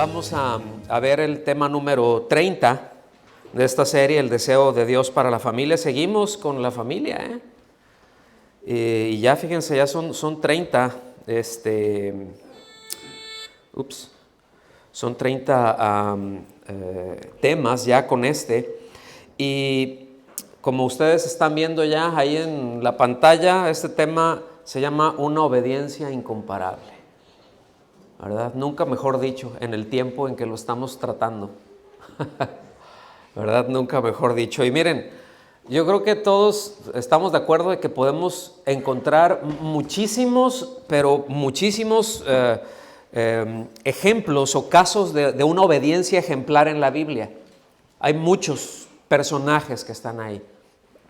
Vamos a ver el tema número 30 de esta serie, el deseo de Dios para la familia. Seguimos con la familia, y ya fíjense, ya son 30, son 30 temas ya con y como ustedes están viendo ya ahí en la pantalla, este tema se llama una obediencia incomparable, ¿verdad? Nunca mejor dicho, en el tiempo en que lo estamos tratando, ¿verdad? Nunca mejor dicho. Y miren, yo creo que todos estamos de acuerdo de que podemos encontrar muchísimos, pero muchísimos ejemplos o casos de una obediencia ejemplar en la Biblia. Hay muchos personajes que están ahí.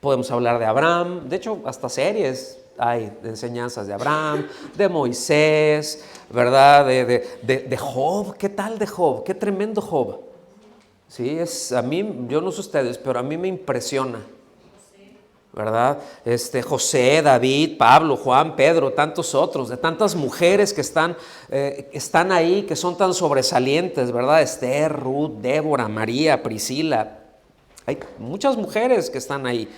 Podemos hablar de Abraham, de hecho hasta series hay de enseñanzas de Abraham, de Moisés, ¿verdad? De Job. ¿Qué tal de Job? Qué tremendo Job. Sí, a mí, yo no sé ustedes, pero a mí me impresiona, ¿verdad? José, David, Pablo, Juan, Pedro, tantos otros, de tantas mujeres que están ahí, que son tan sobresalientes, ¿verdad? Esther, Ruth, Débora, María, Priscila. Hay muchas mujeres que están ahí.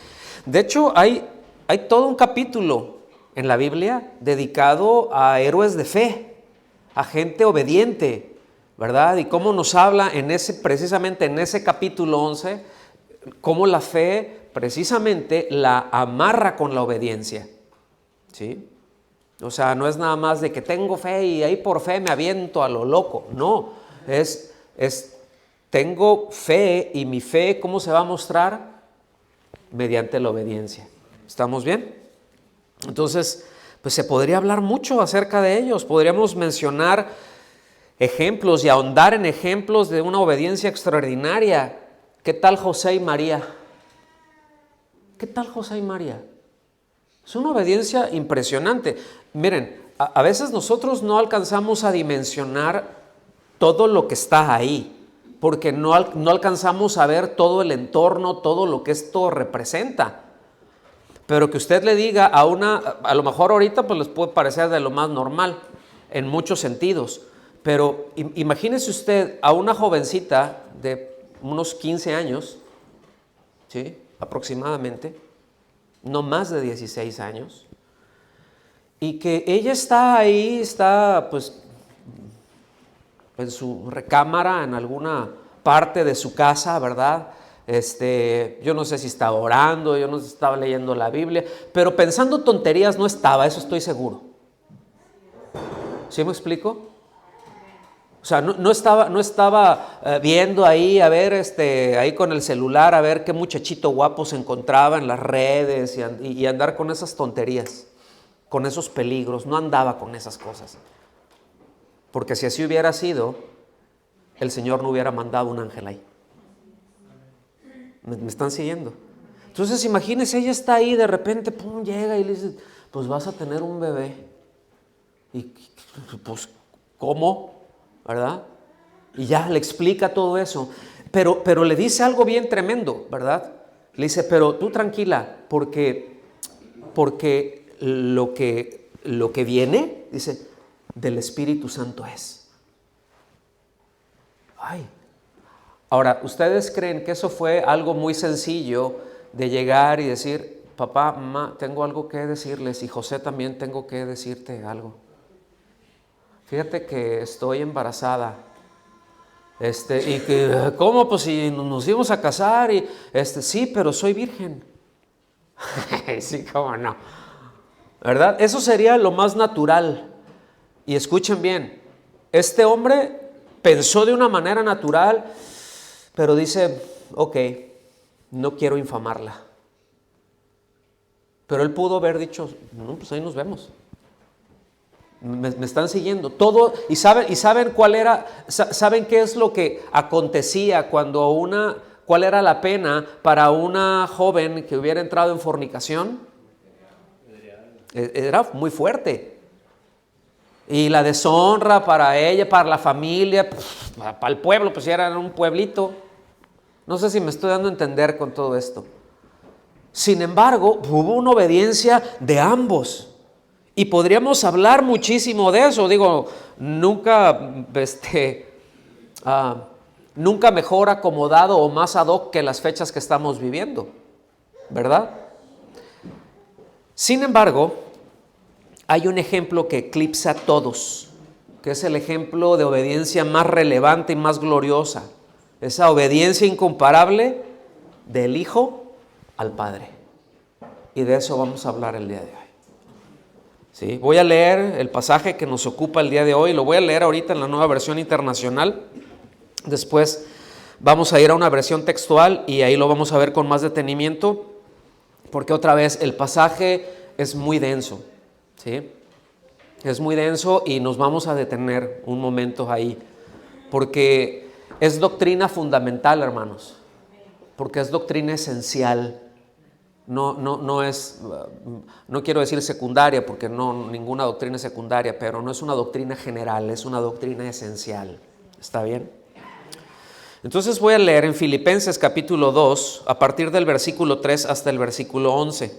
De hecho, hay todo un capítulo en la Biblia dedicado a héroes de fe, a gente obediente, ¿verdad? Y cómo nos habla precisamente en ese capítulo 11, cómo la fe precisamente la amarra con la obediencia, ¿sí? O sea, no es nada más de que tengo fe y ahí por fe me aviento a lo loco. No, tengo fe, y mi fe, ¿cómo se va a mostrar? Mediante la obediencia. ¿Estamos bien? Entonces, pues se podría hablar mucho acerca de ellos. Podríamos mencionar ejemplos y ahondar en ejemplos de una obediencia extraordinaria. ¿Qué tal José y María? ¿Qué tal José y María? Es una obediencia impresionante. Miren, a veces nosotros no alcanzamos a dimensionar todo lo que está ahí, porque no alcanzamos a ver todo el entorno, todo lo que esto representa. Pero que usted le diga a lo mejor ahorita pues les puede parecer de lo más normal, en muchos sentidos, pero imagínese usted a una jovencita de unos 15 años, ¿sí? Aproximadamente, no más de 16 años, y que ella está ahí, pues en su recámara, en alguna parte de su casa, ¿verdad? Yo no sé si estaba orando, yo no sé si estaba leyendo la Biblia, pero pensando tonterías no estaba, eso estoy seguro. ¿Sí me explico? O sea, no estaba viendo ahí, a ver, ahí con el celular, a ver qué muchachito guapo se encontraba en las redes y andar con esas tonterías, con esos peligros. No andaba con esas cosas. Porque si así hubiera sido, el Señor no hubiera mandado un ángel ahí. ¿Me están siguiendo? Entonces imagínense, ella está ahí, de repente, pum, llega y le dice, pues vas a tener un bebé. Y pues, ¿cómo? ¿Verdad? Y ya le explica todo eso. Pero le dice algo bien tremendo, ¿verdad? Le dice, pero tú tranquila, porque lo que viene, dice, del Espíritu Santo es. Ay. Ahora, ¿ustedes creen que eso fue algo muy sencillo de llegar y decir, papá, mamá, tengo algo que decirles, y José también tengo que decirte algo? Fíjate que estoy embarazada. Y que, ¿cómo? Pues si nos íbamos a casar y, sí, pero soy virgen. Sí, cómo no. ¿Verdad? Eso sería lo más natural. Y escuchen bien, este hombre pensó de una manera natural, pero dice, ok, no quiero infamarla. Pero él pudo haber dicho, no, pues ahí nos vemos. Me están siguiendo. Todo, y saben saben qué es lo que acontecía cuál era la pena para una joven que hubiera entrado en fornicación. Era muy fuerte. Y la deshonra para ella, para la familia, para el pueblo, pues ya era un pueblito. No sé si me estoy dando a entender con todo esto. Sin embargo, hubo una obediencia de ambos. Y podríamos hablar muchísimo de eso. Digo, nunca nunca mejor acomodado o más ad hoc que las fechas que estamos viviendo, ¿verdad? Sin embargo, hay un ejemplo que eclipsa a todos, que es el ejemplo de obediencia más relevante y más gloriosa. Esa obediencia incomparable del Hijo al Padre. Y de eso vamos a hablar el día de hoy. ¿Sí? Voy a leer el pasaje que nos ocupa el día de hoy. Lo voy a leer ahorita en la Nueva Versión Internacional. Después vamos a ir a una versión textual y ahí lo vamos a ver con más detenimiento, porque otra vez el pasaje es muy denso, ¿sí? Es muy denso y nos vamos a detener un momento ahí, porque es doctrina fundamental, hermanos, porque es doctrina esencial. No es, no quiero decir secundaria, porque ninguna doctrina es secundaria, pero no es una doctrina general, es una doctrina esencial. ¿Está bien? Entonces voy a leer en Filipenses capítulo 2, a partir del versículo 3 hasta el versículo 11.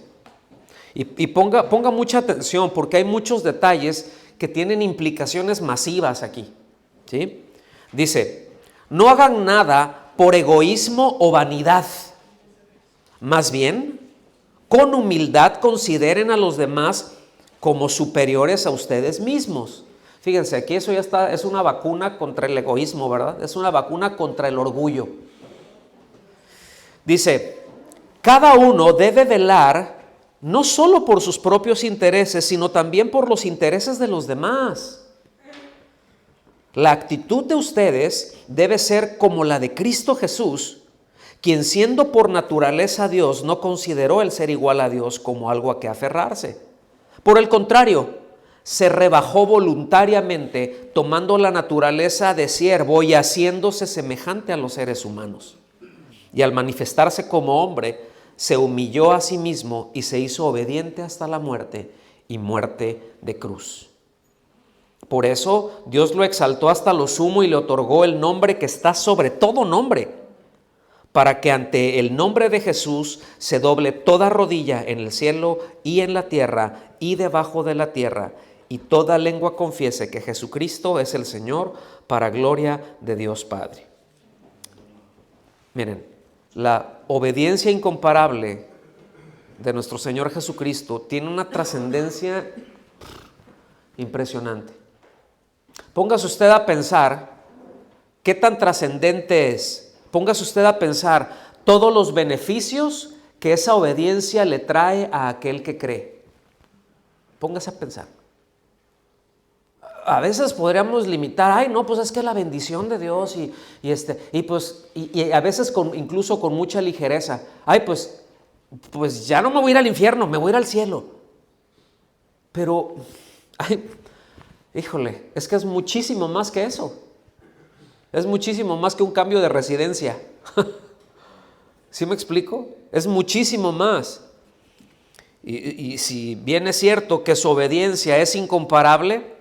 Y ponga mucha atención, porque hay muchos detalles que tienen implicaciones masivas aquí, ¿sí? Dice, no hagan nada por egoísmo o vanidad, más bien, con humildad consideren a los demás como superiores a ustedes mismos. Fíjense, aquí eso ya está, es una vacuna contra el egoísmo, ¿verdad? Es una vacuna contra el orgullo. Dice, cada uno debe velar no solo por sus propios intereses, sino también por los intereses de los demás. La actitud de ustedes debe ser como la de Cristo Jesús, quien siendo por naturaleza Dios, no consideró el ser igual a Dios como algo a que aferrarse. Por el contrario, se rebajó voluntariamente, tomando la naturaleza de siervo y haciéndose semejante a los seres humanos. Y al manifestarse como hombre, se humilló a sí mismo y se hizo obediente hasta la muerte y muerte de cruz. Por eso Dios lo exaltó hasta lo sumo y le otorgó el nombre que está sobre todo nombre, para que ante el nombre de Jesús se doble toda rodilla en el cielo y en la tierra y debajo de la tierra, y toda lengua confiese que Jesucristo es el Señor, para gloria de Dios Padre. Miren, la obediencia incomparable de nuestro Señor Jesucristo tiene una trascendencia impresionante. Póngase usted a pensar qué tan trascendente es. Póngase usted a pensar todos los beneficios que esa obediencia le trae a aquel que cree. Póngase a pensar. A veces podríamos limitar, ay no, pues es que la bendición de Dios y a veces incluso con mucha ligereza, ay pues ya no me voy a ir al infierno, me voy a ir al cielo. Pero, ay, híjole, es que es muchísimo más que eso. Es muchísimo más que un cambio de residencia. ¿Sí me explico? Es muchísimo más. Y si bien es cierto que su obediencia es incomparable,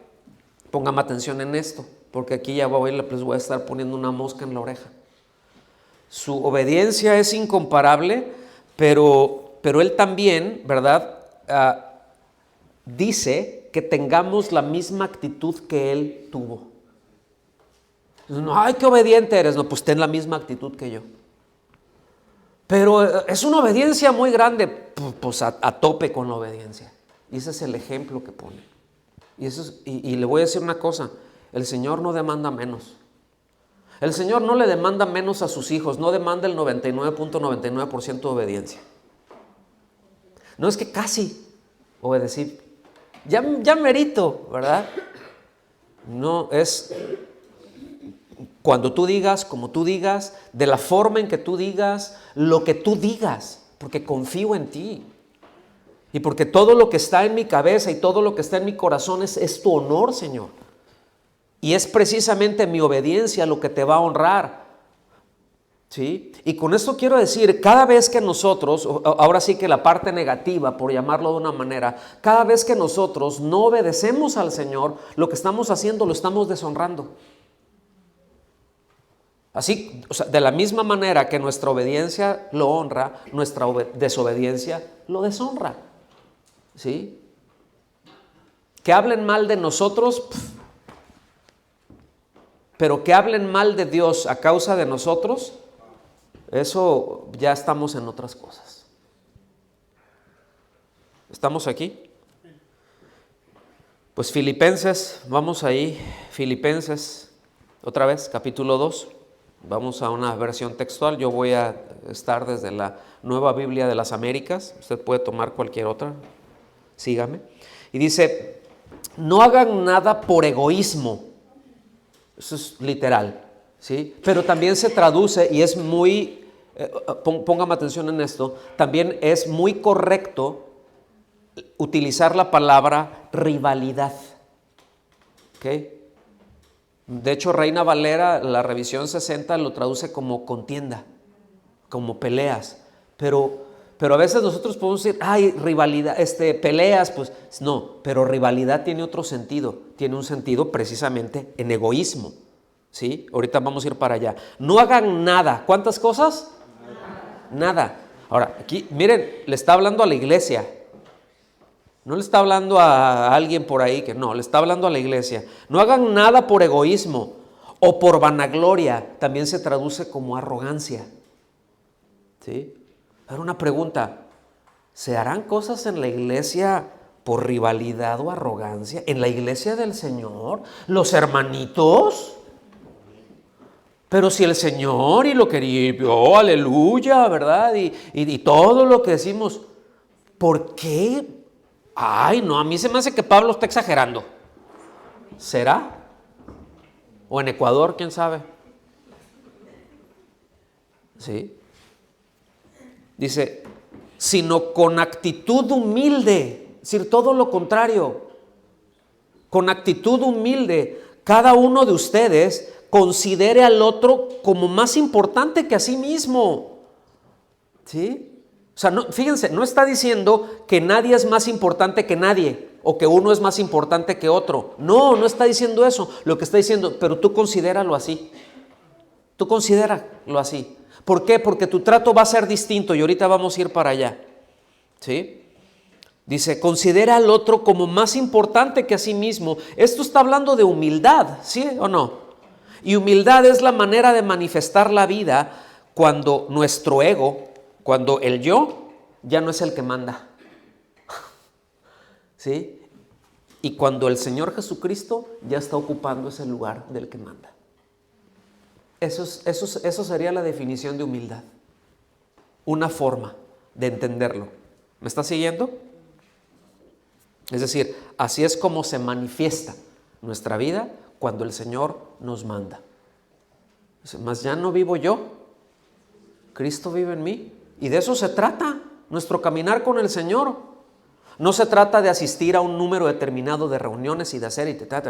póngame atención en esto, porque aquí ya les voy a estar poniendo una mosca en la oreja. Su obediencia es incomparable, pero Él también, ¿verdad? Dice que tengamos la misma actitud que Él tuvo. No, ay, qué obediente eres. No, pues ten la misma actitud que yo. Pero es una obediencia muy grande. Pues a tope con la obediencia. Y ese es el ejemplo que pone. Y le voy a decir una cosa, el Señor no demanda menos. El Señor no le demanda menos a sus hijos, no demanda el 99.99% de obediencia. No es que casi obedecí, ya merito, ¿verdad? No, es cuando tú digas, como tú digas, de la forma en que tú digas, lo que tú digas, porque confío en ti. Y porque todo lo que está en mi cabeza y todo lo que está en mi corazón es tu honor, Señor. Y es precisamente mi obediencia lo que te va a honrar. ¿Sí? Y con esto quiero decir, cada vez que nosotros, ahora sí que la parte negativa, por llamarlo de una manera, cada vez que nosotros no obedecemos al Señor, lo que estamos haciendo lo estamos deshonrando. Así, o sea, de la misma manera que nuestra obediencia lo honra, nuestra desobediencia lo deshonra. ¿Sí? Que hablen mal de nosotros, Pero que hablen mal de Dios a causa de nosotros, eso ya estamos en otras cosas. ¿Estamos aquí? Pues Filipenses, vamos ahí, Filipenses, otra vez, capítulo 2. Vamos a una versión textual. Yo voy a estar desde la Nueva Biblia de las Américas. Usted puede tomar cualquier otra. Sígame. Y dice, no hagan nada por egoísmo. Eso es literal, ¿sí? Pero también se traduce y es muy, póngame atención en esto, también es muy correcto utilizar la palabra rivalidad. ¿Ok? De hecho, Reina Valera, la revisión 60, lo traduce como contienda, como peleas. Pero a veces nosotros podemos decir, ay, rivalidad, peleas, pues no, pero rivalidad tiene otro sentido, tiene un sentido precisamente en egoísmo, ¿sí? Ahorita vamos a ir para allá. No hagan nada. ¿Cuántas cosas? Nada. Ahora, aquí, miren, le está hablando a la iglesia. No le está hablando a alguien por ahí que no, le está hablando a la iglesia. No hagan nada por egoísmo o por vanagloria, también se traduce como arrogancia. ¿Sí? Ahora una pregunta, ¿se harán cosas en la iglesia por rivalidad o arrogancia? ¿En la iglesia del Señor? ¿Los hermanitos? Pero si el Señor y lo quería, oh, aleluya, ¿verdad? Y todo lo que decimos, ¿por qué? Ay, no, a mí se me hace que Pablo está exagerando. ¿Será? ¿O en Ecuador, quién sabe? ¿Sí? Dice, sino con actitud humilde, es decir, todo lo contrario. Con actitud humilde, cada uno de ustedes considere al otro como más importante que a sí mismo. ¿Sí? O sea, no, fíjense, no está diciendo que nadie es más importante que nadie o que uno es más importante que otro. No, no está diciendo eso. Lo que está diciendo, pero tú considéralo así. Tú considéralo así. ¿Por qué? Porque tu trato va a ser distinto y ahorita vamos a ir para allá. ¿Sí? Dice, considera al otro como más importante que a sí mismo. Esto está hablando de humildad, ¿sí o no? Y humildad es la manera de manifestar la vida cuando nuestro ego, cuando el yo ya no es el que manda. ¿Sí? Y cuando el Señor Jesucristo ya está ocupando ese lugar del que manda. Eso sería la definición de humildad. Una forma de entenderlo. ¿Me está siguiendo? Es decir, así es como se manifiesta nuestra vida cuando el Señor nos manda. Mas ya no vivo yo, Cristo vive en mí. Y de eso se trata nuestro caminar con el Señor. No se trata de asistir a un número determinado de reuniones y de hacer y ta.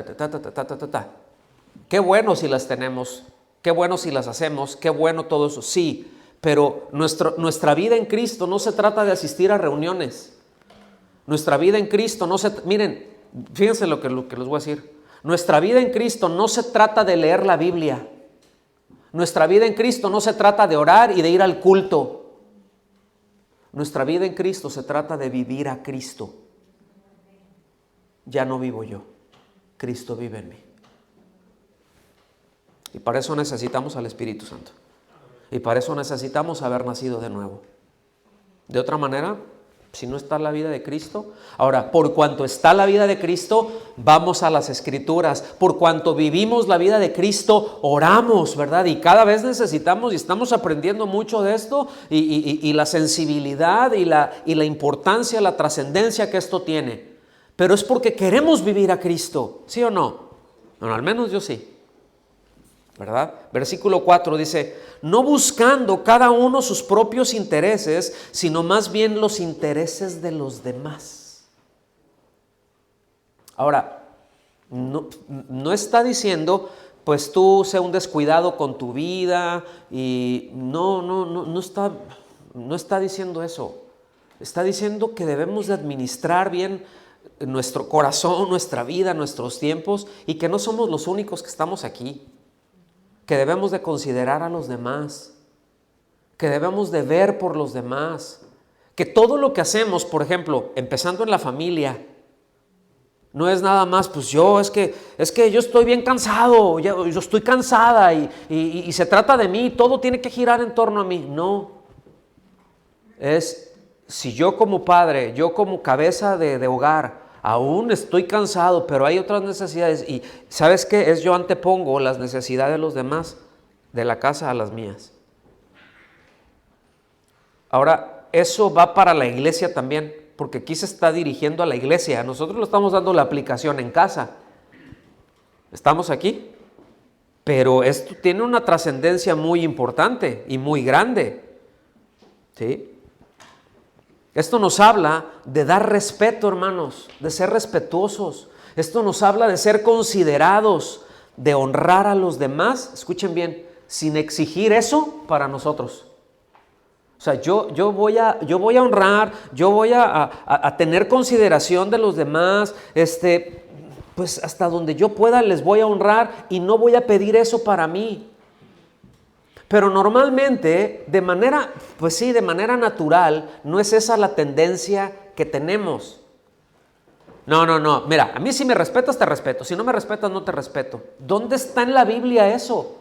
Qué bueno si las tenemos, qué bueno si las hacemos, qué bueno todo eso, sí. Pero nuestra vida en Cristo no se trata de asistir a reuniones. Nuestra vida en Cristo no se... Miren, fíjense lo que les voy a decir. Nuestra vida en Cristo no se trata de leer la Biblia. Nuestra vida en Cristo no se trata de orar y de ir al culto. Nuestra vida en Cristo se trata de vivir a Cristo. Ya no vivo yo, Cristo vive en mí. Y para eso necesitamos al Espíritu Santo. Y para eso necesitamos haber nacido de nuevo. De otra manera, si no está la vida de Cristo. Ahora, por cuanto está la vida de Cristo, vamos a las Escrituras. Por cuanto vivimos la vida de Cristo, oramos, ¿verdad? Y cada vez necesitamos y estamos aprendiendo mucho de esto y la sensibilidad y la importancia, la trascendencia que esto tiene. Pero es porque queremos vivir a Cristo, ¿sí o no? Bueno, al menos yo sí. ¿Verdad? Versículo 4 dice, no buscando cada uno sus propios intereses, sino más bien los intereses de los demás. Ahora, no está diciendo, pues tú sé un descuidado con tu vida y no está diciendo eso. Está diciendo que debemos de administrar bien nuestro corazón, nuestra vida, nuestros tiempos y que no somos los únicos que estamos aquí. Que debemos de considerar a los demás, que debemos de ver por los demás, que todo lo que hacemos, por ejemplo, empezando en la familia, No es nada más, pues es que yo estoy bien cansado, yo estoy cansada y se trata de mí, todo tiene que girar en torno a mí. No, si yo como padre, yo como cabeza de hogar, aún estoy cansado, pero hay otras necesidades y ¿sabes qué? Yo antepongo las necesidades de los demás, de la casa a las mías. Ahora, eso va para la iglesia también. Porque aquí se está dirigiendo a la iglesia. Nosotros le estamos dando la aplicación en casa. Estamos aquí. Pero esto tiene una trascendencia muy importante y muy grande. ¿Sí? Esto nos habla de dar respeto, hermanos, de ser respetuosos. Esto nos habla de ser considerados, de honrar a los demás. Escuchen bien, sin exigir eso para nosotros. O sea, yo voy a honrar, yo voy a tener consideración de los demás, pues hasta donde yo pueda les voy a honrar y no voy a pedir eso para mí. Pero normalmente, de manera natural, no es esa la tendencia que tenemos. No, mira, a mí si me respetas, te respeto, si no me respetas, no te respeto. ¿Dónde está en la Biblia eso?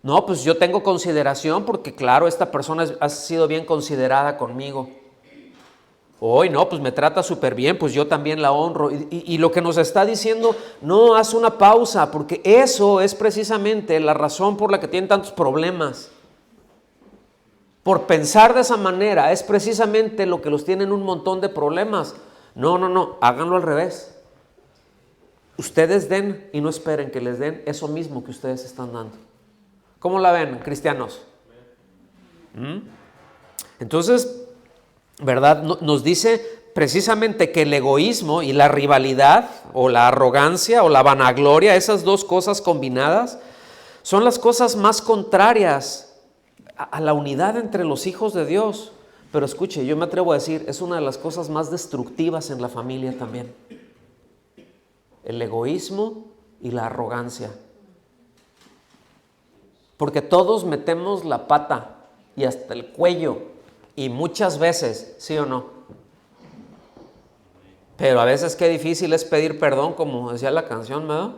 No, pues yo tengo consideración porque claro, esta persona ha sido bien considerada conmigo. Hoy no, pues me trata súper bien, pues yo también la honro. Y lo que nos está diciendo, no, haz una pausa, porque eso es precisamente la razón por la que tienen tantos problemas. Por pensar de esa manera, es precisamente lo que los tiene en un montón de problemas. No, háganlo al revés. Ustedes den y no esperen que les den eso mismo que ustedes están dando. ¿Cómo la ven, cristianos? Entonces, ¿verdad? Nos dice precisamente que el egoísmo y la rivalidad o la arrogancia o la vanagloria, esas dos cosas combinadas, son las cosas más contrarias a la unidad entre los hijos de Dios. Pero escuche, yo me atrevo a decir, es una de las cosas más destructivas en la familia también. El egoísmo y la arrogancia. Porque todos metemos la pata y hasta el cuello y muchas veces, ¿sí o no? Pero a veces qué difícil es pedir perdón, como decía la canción, ¿verdad?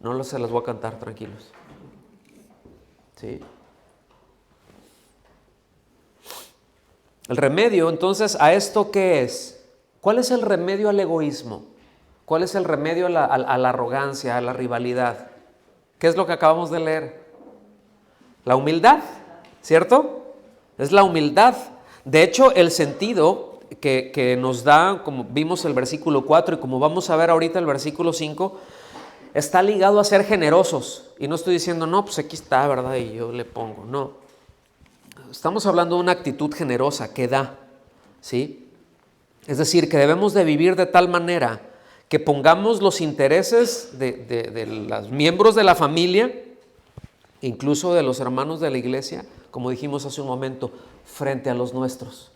No se las voy a cantar, tranquilos. Sí. El remedio, entonces, ¿a esto qué es? ¿Cuál es el remedio al egoísmo? ¿Cuál es el remedio a la arrogancia, a la rivalidad? ¿Qué es lo que acabamos de leer? La humildad, ¿cierto? Es la humildad. De hecho, el sentido que nos da, como vimos el versículo 4 y como vamos a ver ahorita el versículo 5, está ligado a ser generosos. Y no estoy diciendo, no, pues aquí está, ¿verdad? Y yo le pongo, no. Estamos hablando de una actitud generosa que da, ¿sí? Es decir, que debemos de vivir de tal manera que pongamos los intereses de los miembros de la familia, incluso de los hermanos de la iglesia, como dijimos hace un momento, frente a los nuestros.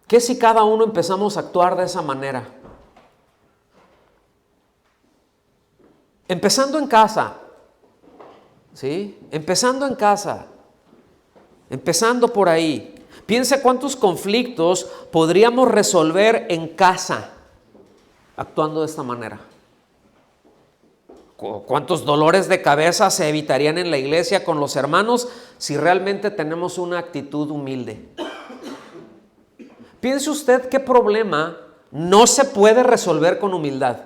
¿Qué si cada uno empezamos a actuar de esa manera? Empezando en casa, ¿sí? Empezando en casa, empezando por ahí. Piensa cuántos conflictos podríamos resolver en casa actuando de esta manera. ¿Cuántos dolores de cabeza se evitarían en la iglesia con los hermanos si realmente tenemos una actitud humilde? Piense usted qué problema no se puede resolver con humildad.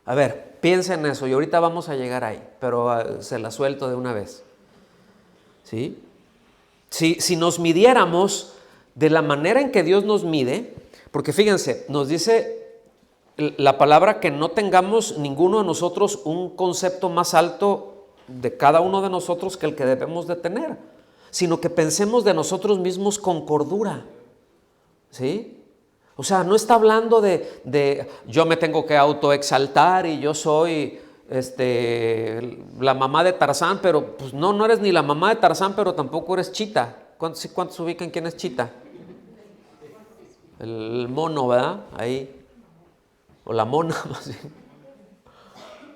A ver, piense en eso y ahorita vamos a llegar ahí, pero se la suelto de una vez. ¿Sí? Si nos midiéramos de la manera en que Dios nos mide, porque fíjense, nos dice la palabra que no tengamos ninguno de nosotros un concepto más alto de cada uno de nosotros que el que debemos de tener, sino que pensemos de nosotros mismos con cordura, ¿sí? O sea, no está hablando de yo me tengo que autoexaltar y yo soy la mamá de Tarzán, pero pues no eres ni la mamá de Tarzán, pero tampoco eres Chita. ¿Cuántos ubican quién es Chita? El mono, ¿verdad? Ahí. O la mona, más bien.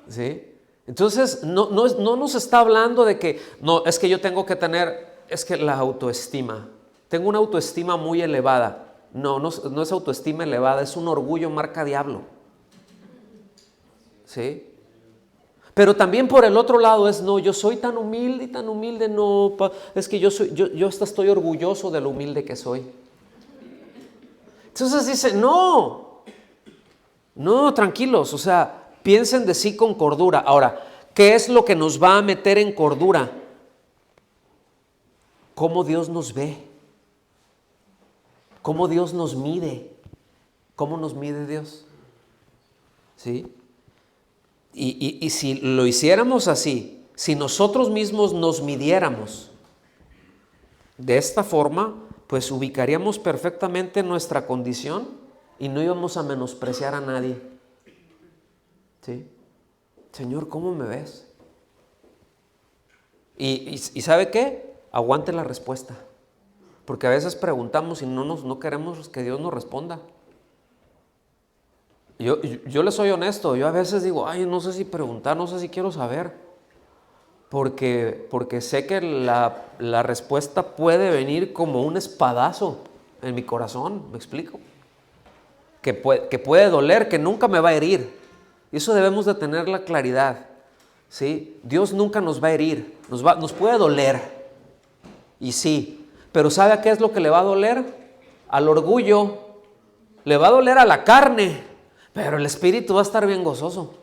¿Sí? Entonces, no nos está hablando de que, no, es que yo tengo que tener, es que la autoestima. tengo una autoestima muy elevada. No es autoestima elevada, es un orgullo marca diablo. ¿Sí? Pero también por el otro lado es, no, yo soy tan humilde, no, es que yo hasta estoy orgulloso de lo humilde que soy. Entonces dice, no, tranquilos, o sea, piensen de sí con cordura. Ahora, ¿qué es lo que nos va a meter en cordura? Cómo Dios nos ve, cómo Dios nos mide, cómo nos mide Dios. ¿Sí? Y si lo hiciéramos así, si nosotros mismos nos midiéramos de esta forma, pues ubicaríamos perfectamente nuestra condición y no íbamos a menospreciar a nadie. ¿Sí? Señor, ¿cómo me ves? Y ¿sabe qué? Aguante la respuesta. Porque a veces preguntamos y no queremos que Dios nos responda. Yo les soy honesto, yo a veces digo, ay, no sé si preguntar, no sé si quiero saber, porque sé que la respuesta puede venir como un espadazo en mi corazón, ¿me explico? Que puede doler, que nunca me va a herir. Y eso debemos de tener la claridad, ¿sí? Dios nunca nos va a herir, nos puede doler, y sí, pero ¿sabe a qué es lo que le va a doler? Al orgullo, le va a doler a la carne. Pero el espíritu va a estar bien gozoso.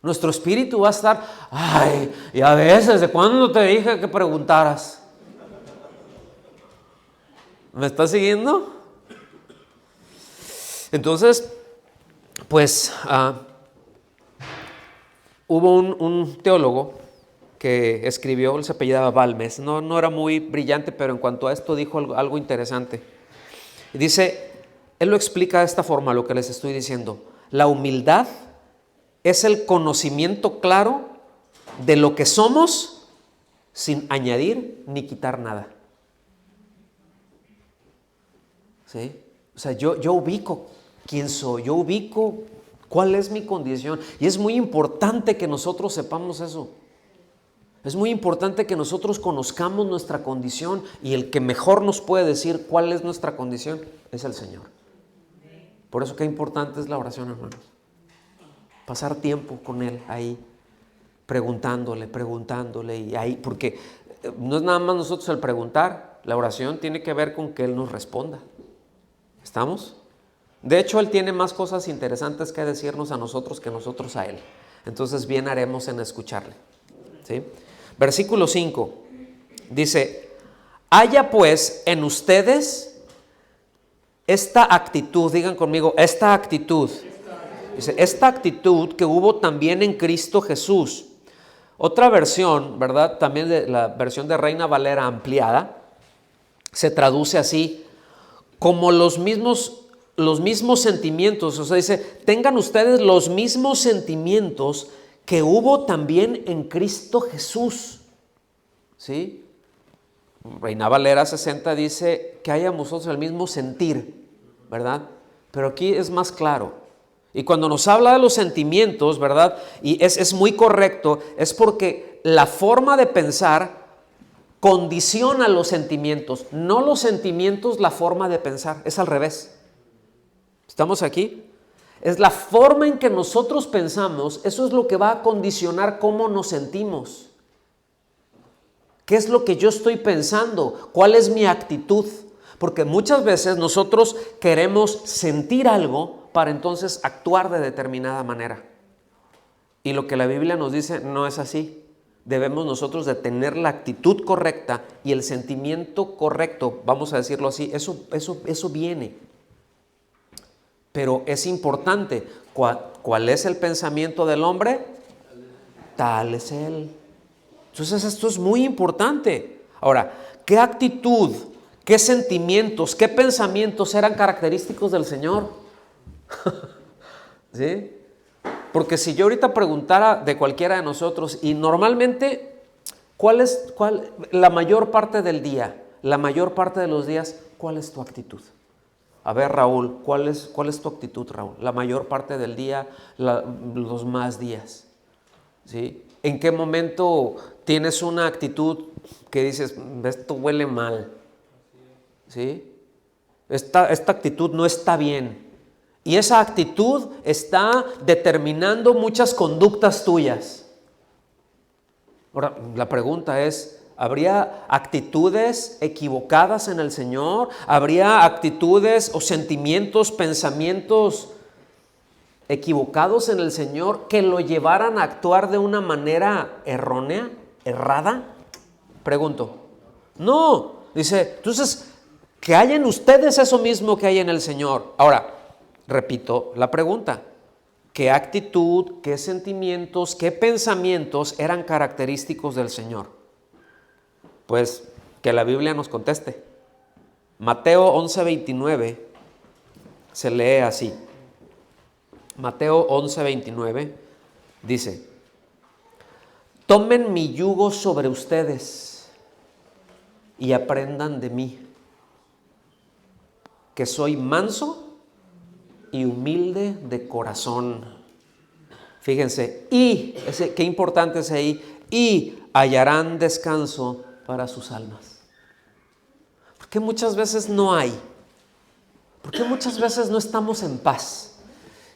Nuestro espíritu va a estar, ay, y a veces, ¿de cuándo te dije que preguntaras? ¿Me estás siguiendo? Entonces, pues, hubo un teólogo que escribió, él se apellidaba Balmes, no era muy brillante, pero en cuanto a esto dijo algo interesante. Y dice, él lo explica de esta forma, lo que les estoy diciendo. La humildad es el conocimiento claro de lo que somos sin añadir ni quitar nada. ¿Sí? O sea, yo ubico quién soy, yo ubico cuál es mi condición. Y es muy importante que nosotros sepamos eso. Es muy importante que nosotros conozcamos nuestra condición, y el que mejor nos puede decir cuál es nuestra condición es el Señor. Por eso qué importante es la oración, hermanos. Pasar tiempo con Él ahí, preguntándole, y ahí, porque no es nada más nosotros el preguntar, la oración tiene que ver con que Él nos responda. ¿Estamos? De hecho, Él tiene más cosas interesantes que decirnos a nosotros que nosotros a Él. Entonces, bien haremos en escucharle. ¿Sí? Versículo 5 dice, haya pues en ustedes esta actitud, digan conmigo, esta actitud. Dice, esta actitud que hubo también en Cristo Jesús. Otra versión, ¿verdad? También de la versión de Reina Valera ampliada, se traduce así, como los mismos sentimientos. O sea, dice, tengan ustedes los mismos sentimientos que hubo también en Cristo Jesús. ¿Sí? Reina Valera 60 dice que hayamos nosotros el mismo sentir, ¿verdad? Pero aquí es más claro. Y cuando nos habla de los sentimientos, ¿verdad? Y es muy correcto, es porque la forma de pensar condiciona los sentimientos, no los sentimientos la forma de pensar, es al revés. ¿Estamos aquí? Es la forma en que nosotros pensamos, eso es lo que va a condicionar cómo nos sentimos. ¿Qué es lo que yo estoy pensando? ¿Cuál es mi actitud? Porque muchas veces nosotros queremos sentir algo para entonces actuar de determinada manera. Y lo que la Biblia nos dice no es así. Debemos nosotros de tener la actitud correcta y el sentimiento correcto, vamos a decirlo así, eso viene. Pero es importante, ¿cuál es el pensamiento del hombre? Tal es él. Entonces esto es muy importante. Ahora, ¿qué actitud, qué sentimientos, qué pensamientos eran característicos del Señor? ¿Sí? Porque si yo ahorita preguntara de cualquiera de nosotros, y normalmente, la mayor parte del día, la mayor parte de los días, ¿cuál es tu actitud? A ver, Raúl, ¿cuál es tu actitud, Raúl? La mayor parte del día, los más días. ¿Sí? ¿En qué momento tienes una actitud que dices, esto huele mal? ¿sí? Esta actitud no está bien. Y esa actitud está determinando muchas conductas tuyas. Ahora, la pregunta es, ¿habría actitudes equivocadas en el Señor? ¿Habría actitudes o sentimientos, pensamientos equivocados en el Señor que lo llevaran a actuar de una manera errónea, errada? Pregunto. No, dice, entonces, que hay en ustedes eso mismo que hay en el Señor. Ahora, repito la pregunta. ¿Qué actitud, qué sentimientos, qué pensamientos eran característicos del Señor? Pues que la Biblia nos conteste. Mateo 11:29 se lee así. Mateo 11:29 dice: tomen mi yugo sobre ustedes y aprendan de mí, que soy manso y humilde de corazón. Fíjense, qué importante es ahí, y hallarán descanso para sus almas. ¿Por qué muchas veces no hay? ¿Por qué muchas veces no estamos en paz?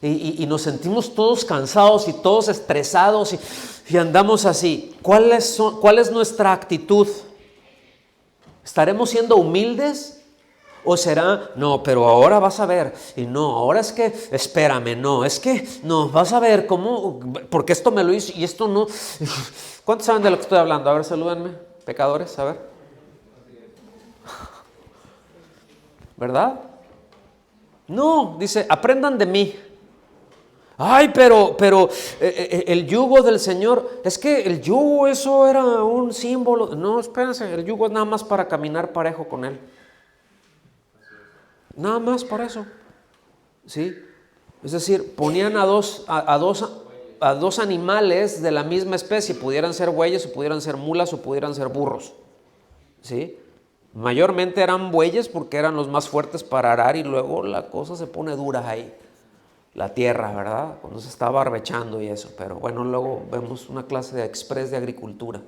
Y nos sentimos todos cansados y todos estresados y andamos así. ¿Cuál es nuestra actitud? ¿Estaremos siendo humildes? ¿O será, no, pero ahora vas a ver, y no, ahora es que, espérame, no, es que, no, vas a ver cómo, porque esto me lo hizo y esto no? ¿Cuántos saben de lo que estoy hablando? A ver, salúdenme, pecadores, a ver. ¿Verdad? No, dice, aprendan de mí. Ay, pero el yugo del Señor, es que el yugo, eso era un símbolo. No, espérense, el yugo es nada más para caminar parejo con Él. Nada más para eso, ¿sí? Es decir, ponían a dos animales de la misma especie, pudieran ser bueyes o pudieran ser mulas o pudieran ser burros, ¿sí? Mayormente eran bueyes porque eran los más fuertes para arar y luego la cosa se pone dura ahí, la tierra, ¿verdad? Cuando se está barbechando y eso, pero bueno, luego vemos una clase de express de agricultura.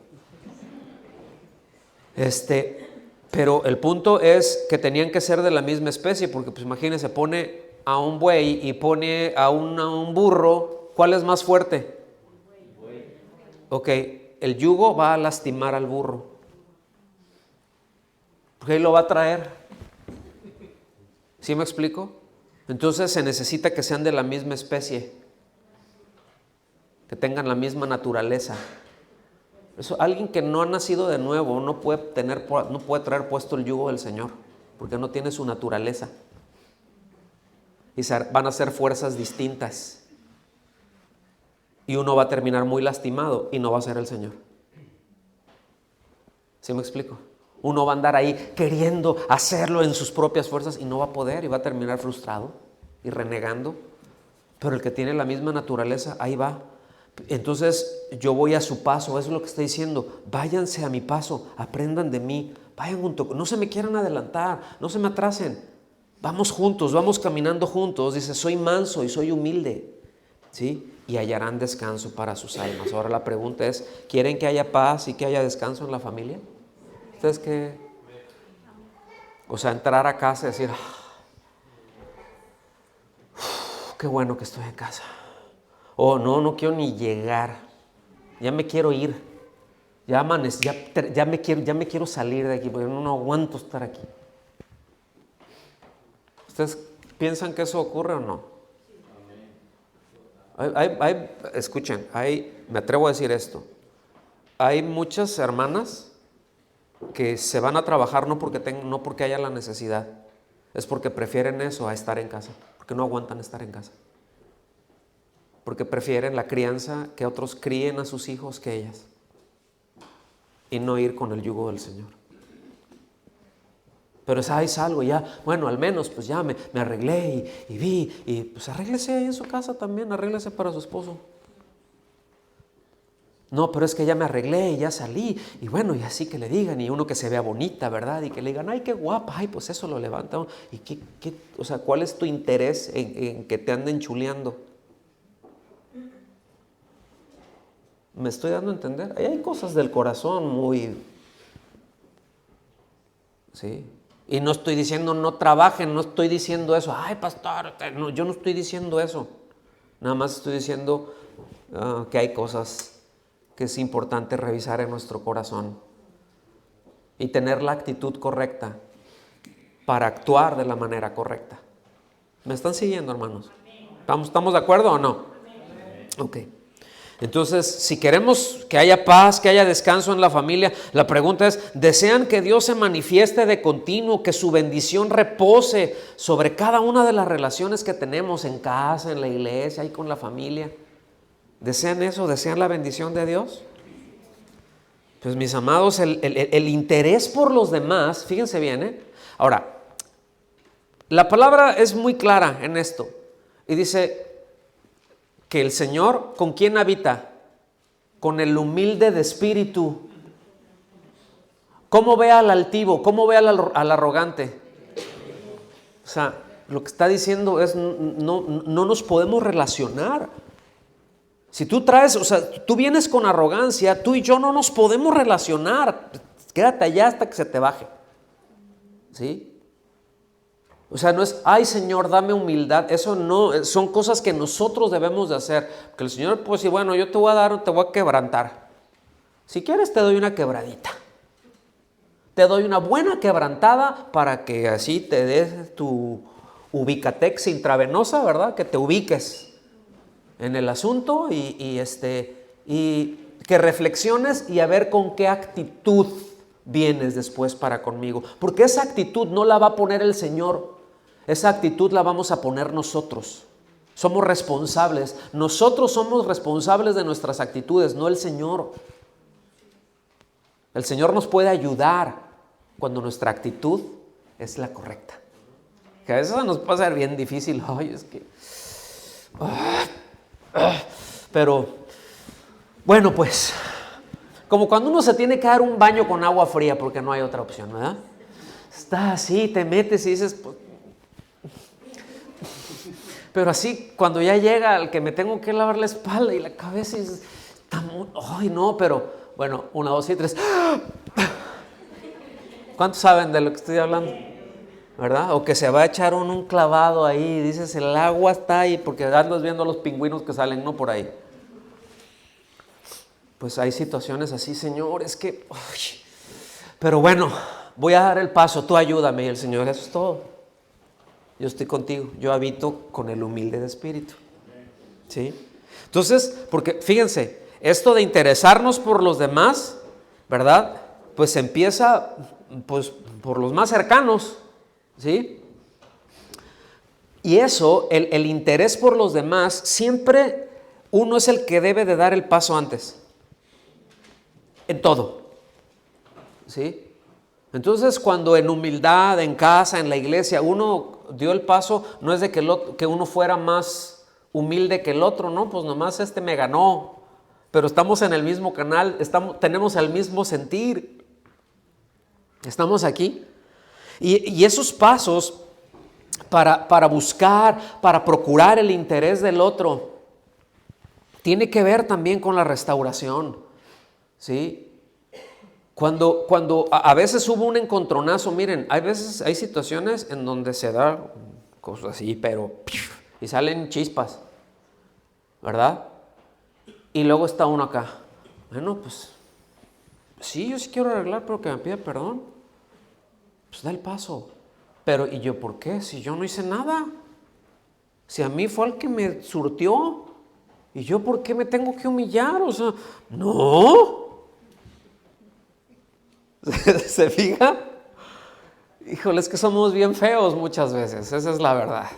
Pero el punto es que tenían que ser de la misma especie, porque pues imagínense, pone a un buey y pone a un burro, ¿cuál es más fuerte? Ok, el yugo va a lastimar al burro, porque ahí lo va a traer. ¿Sí me explico? Entonces se necesita que sean de la misma especie, que tengan la misma naturaleza. Eso, alguien que no ha nacido de nuevo no puede traer puesto el yugo del Señor, porque no tiene su naturaleza. Y van a ser fuerzas distintas. Y uno va a terminar muy lastimado y no va a ser el Señor. ¿Sí me explico? Uno va a andar ahí queriendo hacerlo en sus propias fuerzas y no va a poder y va a terminar frustrado y renegando. Pero el que tiene la misma naturaleza, ahí va. Entonces yo voy a su paso, eso es lo que está diciendo. Váyanse a mi paso, aprendan de mí, vayan junto, no se me quieran adelantar, no se me atrasen. Vamos juntos, vamos caminando juntos. Dice, soy manso y soy humilde, ¿sí? Y hallarán descanso para sus almas. Ahora la pregunta es, ¿quieren que haya paz y que haya descanso en la familia? ¿Ustedes qué? O sea, entrar a casa y decir, qué bueno que estoy en casa. O no quiero ni llegar, ya me quiero ir, ya me quiero salir de aquí, porque no aguanto estar aquí. ¿Ustedes piensan que eso ocurre o no? Escuchen, me atrevo a decir esto, hay muchas hermanas que se van a trabajar no porque haya la necesidad, es porque prefieren eso a estar en casa, porque no aguantan estar en casa. Porque prefieren la crianza, que otros críen a sus hijos que ellas, y no ir con el yugo del Señor. Pero salgo ya, bueno, al menos pues ya me arreglé y vi, y pues arréglese ahí en su casa también, arréglese para su esposo. No, pero es que ya me arreglé y ya salí, y bueno, y así que le digan, y uno que se vea bonita, ¿verdad? Y que le digan, ay, qué guapa, ay, pues eso lo levanta. ¿Y o sea, cuál es tu interés en que te anden chuleando? ¿Me estoy dando a entender? Ahí hay cosas del corazón muy... ¿sí? Y no estoy diciendo no trabajen, no estoy diciendo eso. Ay, pastor, no, yo no estoy diciendo eso. Nada más estoy diciendo que hay cosas que es importante revisar en nuestro corazón y tener la actitud correcta para actuar de la manera correcta. ¿Me están siguiendo, hermanos? ¿Estamos de acuerdo o no? Ok. Entonces, si queremos que haya paz, que haya descanso en la familia, la pregunta es, ¿desean que Dios se manifieste de continuo, que su bendición repose sobre cada una de las relaciones que tenemos en casa, en la iglesia y con la familia? ¿Desean eso? ¿Desean la bendición de Dios? Pues mis amados, el interés por los demás, fíjense bien, Ahora, la palabra es muy clara en esto y dice que el Señor, ¿con quién habita? Con el humilde de espíritu. ¿Cómo ve al altivo? ¿Cómo ve al arrogante? O sea, lo que está diciendo es no nos podemos relacionar. Si tú traes, o sea, tú vienes con arrogancia, tú y yo no nos podemos relacionar. Quédate allá hasta que se te baje. ¿Sí? O sea, no es, ay Señor, dame humildad. Eso no, son cosas que nosotros debemos de hacer. Porque el Señor puede decir, bueno, yo te voy a dar, te voy a quebrantar. Si quieres te doy una quebradita. Te doy una buena quebrantada para que así te des tu ubicatex intravenosa, ¿verdad? Que te ubiques en el asunto y que reflexiones y a ver con qué actitud vienes después para conmigo. Porque esa actitud no la va a poner el Señor. Esa actitud la vamos a poner nosotros. Somos responsables. Nosotros somos responsables de nuestras actitudes, no el Señor. El Señor nos puede ayudar cuando nuestra actitud es la correcta. Que a veces nos puede ser bien difícil. Ay, es que... Pero, bueno, pues, como cuando uno se tiene que dar un baño con agua fría porque no hay otra opción, ¿verdad? Está así, te metes y dices... Pues, pero así, cuando ya llega el que me tengo que lavar la espalda y la cabeza y dices, ay no, pero bueno, 1, 2 y 3. ¿Cuántos saben de lo que estoy hablando? ¿Verdad? O que se va a echar un clavado ahí y dices, el agua está ahí, porque andas viendo a los pingüinos que salen, ¿no? Por ahí. Pues hay situaciones así, Señor, es que... Uy. Pero bueno, voy a dar el paso, tú ayúdame. Y el Señor, eso es todo. Yo estoy contigo, yo habito con el humilde de espíritu. ¿Sí? Entonces, porque fíjense, esto de interesarnos por los demás, ¿verdad? Pues empieza pues, por los más cercanos, ¿sí? Y eso, el interés por los demás, siempre uno es el que debe de dar el paso antes. En todo. ¿Sí? Entonces, cuando en humildad, en casa, en la iglesia, uno dio el paso, no es de que uno fuera más humilde que el otro, no, pues nomás me ganó, pero estamos en el mismo canal, tenemos el mismo sentir, estamos aquí. Y esos pasos para buscar, para procurar el interés del otro, tiene que ver también con la restauración, ¿sí? Cuando a veces hubo un encontronazo, miren, hay situaciones en donde se da cosas así, pero y salen chispas, ¿verdad? Y luego está uno acá, bueno, pues sí, yo sí quiero arreglar, pero que me pida perdón. Pues da el paso. Pero ¿y yo por qué? Si yo no hice nada, si a mí fue el que me surtió, ¿y yo por qué me tengo que humillar? O sea, no. ¿Se fija? Híjole, es que somos bien feos muchas veces, esa es la verdad.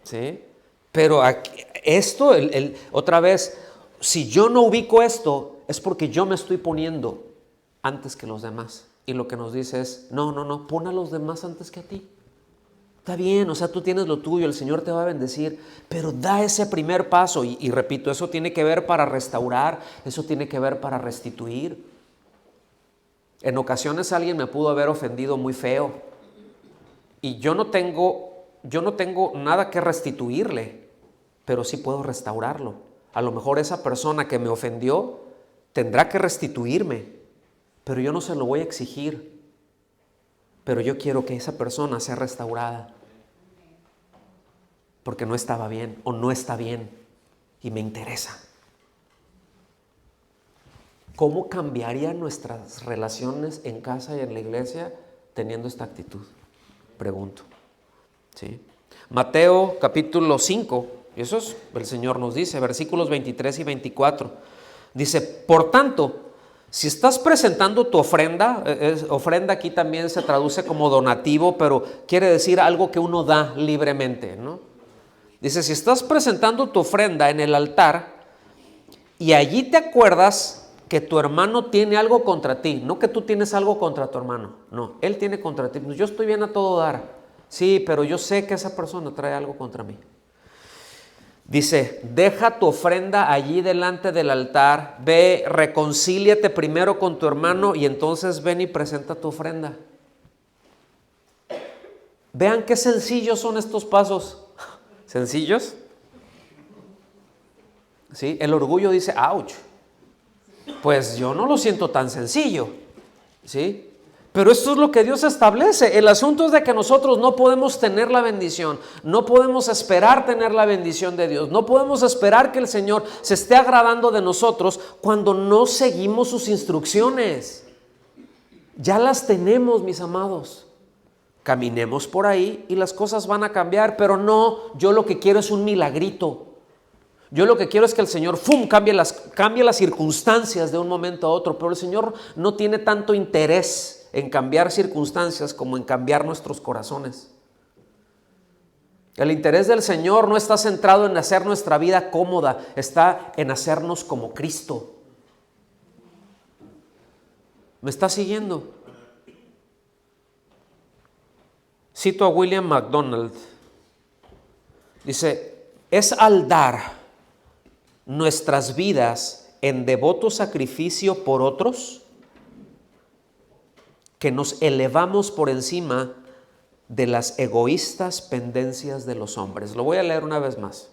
¿Sí? Pero aquí, esto, otra vez, si yo no ubico esto, es porque yo me estoy poniendo antes que los demás. Y lo que nos dice es, no, pon a los demás antes que a ti. Está bien, o sea, tú tienes lo tuyo, el Señor te va a bendecir, pero da ese primer paso. Y repito, eso tiene que ver para restaurar, eso tiene que ver para restituir. En ocasiones alguien me pudo haber ofendido muy feo y yo no tengo nada que restituirle, pero sí puedo restaurarlo. A lo mejor esa persona que me ofendió tendrá que restituirme, pero yo no se lo voy a exigir. pero yo quiero que esa persona sea restaurada porque no estaba bien o no está bien y me interesa. ¿Cómo cambiarían nuestras relaciones en casa y en la iglesia teniendo esta actitud? Pregunto. ¿Sí? Mateo capítulo 5, y eso es, el Señor nos dice, versículos 23 y 24. Dice, por tanto, si estás presentando tu ofrenda, ofrenda aquí también se traduce como donativo, pero quiere decir algo que uno da libremente, ¿no? Dice, si estás presentando tu ofrenda en el altar y allí te acuerdas que tu hermano tiene algo contra ti, no que tú tienes algo contra tu hermano, no, él tiene contra ti. Yo estoy bien a todo dar, sí, pero yo sé que esa persona trae algo contra mí. Dice, deja tu ofrenda allí delante del altar, ve, reconcíliate primero con tu hermano y entonces ven y presenta tu ofrenda. Vean qué sencillos son estos pasos. ¿Sencillos? ¿Sí? El orgullo dice, ouch. Pues yo no lo siento tan sencillo. ¿Sí? Pero esto es lo que Dios establece. El asunto es de que nosotros no podemos tener la bendición, no podemos esperar tener la bendición de Dios, no podemos esperar que el Señor se esté agradando de nosotros cuando no seguimos sus instrucciones. Ya las tenemos, mis amados. Caminemos por ahí y las cosas van a cambiar, pero no, yo lo que quiero es un milagrito. Yo lo que quiero es que el Señor cambie las circunstancias de un momento a otro, pero el Señor no tiene tanto interés en cambiar circunstancias como en cambiar nuestros corazones. El interés del Señor no está centrado en hacer nuestra vida cómoda, está en hacernos como Cristo. ¿Me está siguiendo? Cito a William MacDonald. Dice, es al dar nuestras vidas en devoto sacrificio por otros que nos elevamos por encima de las egoístas pendencias de los hombres. Lo voy a leer una vez más.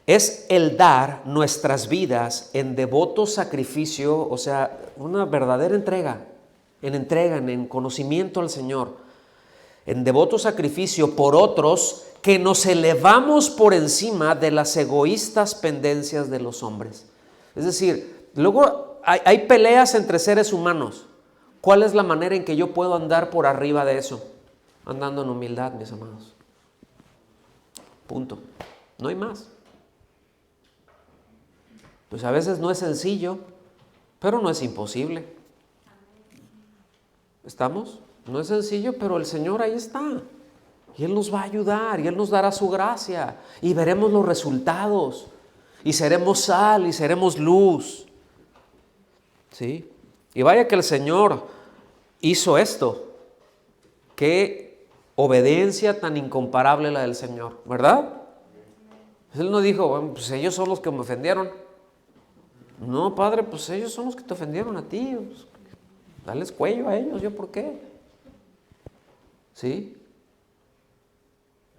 Es el dar nuestras vidas en devoto sacrificio, o sea, una verdadera entrega, en conocimiento al Señor, en devoto sacrificio por otros que nos elevamos por encima de las egoístas pendencias de los hombres. Es decir, luego hay peleas entre seres humanos. ¿Cuál es la manera en que yo puedo andar por arriba de eso? Andando en humildad, mis amados. Punto. No hay más. Pues a veces no es sencillo, pero no es imposible. ¿Estamos? No es sencillo, pero el Señor ahí está. Y Él nos va a ayudar y Él nos dará su gracia y veremos los resultados y seremos sal y seremos luz. ¿Sí? Y vaya que el Señor hizo esto. Qué obediencia tan incomparable la del Señor, ¿verdad? Él no dijo, bueno, pues ellos son los que me ofendieron. No, Padre, pues ellos son los que te ofendieron a ti. Pues, dales cuello a ellos, ¿yo por qué? ¿Sí?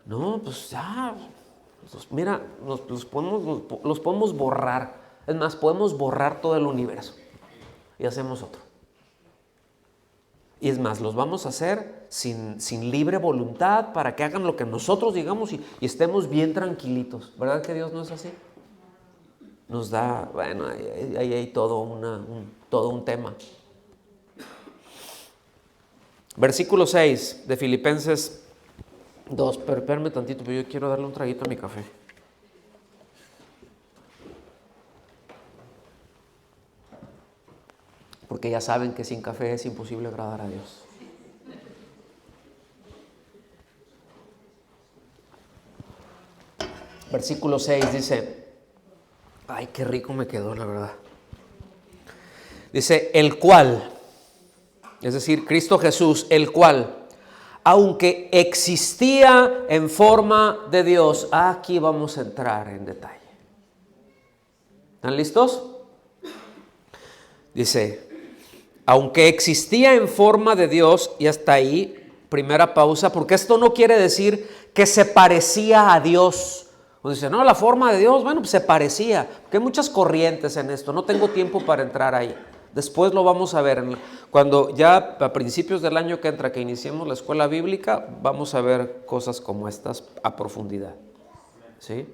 No, pues ya, pues mira, los podemos borrar. Es más, podemos borrar todo el universo y hacemos otro. Y es más, los vamos a hacer sin libre voluntad para que hagan lo que nosotros digamos y estemos bien tranquilitos. ¿Verdad que Dios no es así? Nos da, bueno, ahí hay todo un tema. Versículo 6 de Filipenses 2. Pero espérame tantito, pero yo quiero darle un traguito a mi café. Porque ya saben que sin café es imposible agradar a Dios. Versículo 6 dice, ay, qué rico me quedó, la verdad. Dice, el cual, es decir, Cristo Jesús, el cual, aunque existía en forma de Dios, aquí vamos a entrar en detalle. ¿Están listos? Dice, aunque existía en forma de Dios, y hasta ahí, primera pausa, porque esto no quiere decir que se parecía a Dios. O dice, no, la forma de Dios, bueno, pues se parecía, porque hay muchas corrientes en esto, no tengo tiempo para entrar ahí. Después lo vamos a ver. Cuando ya a principios del año que entra, que iniciemos la escuela bíblica, vamos a ver cosas como estas a profundidad. ¿Sí?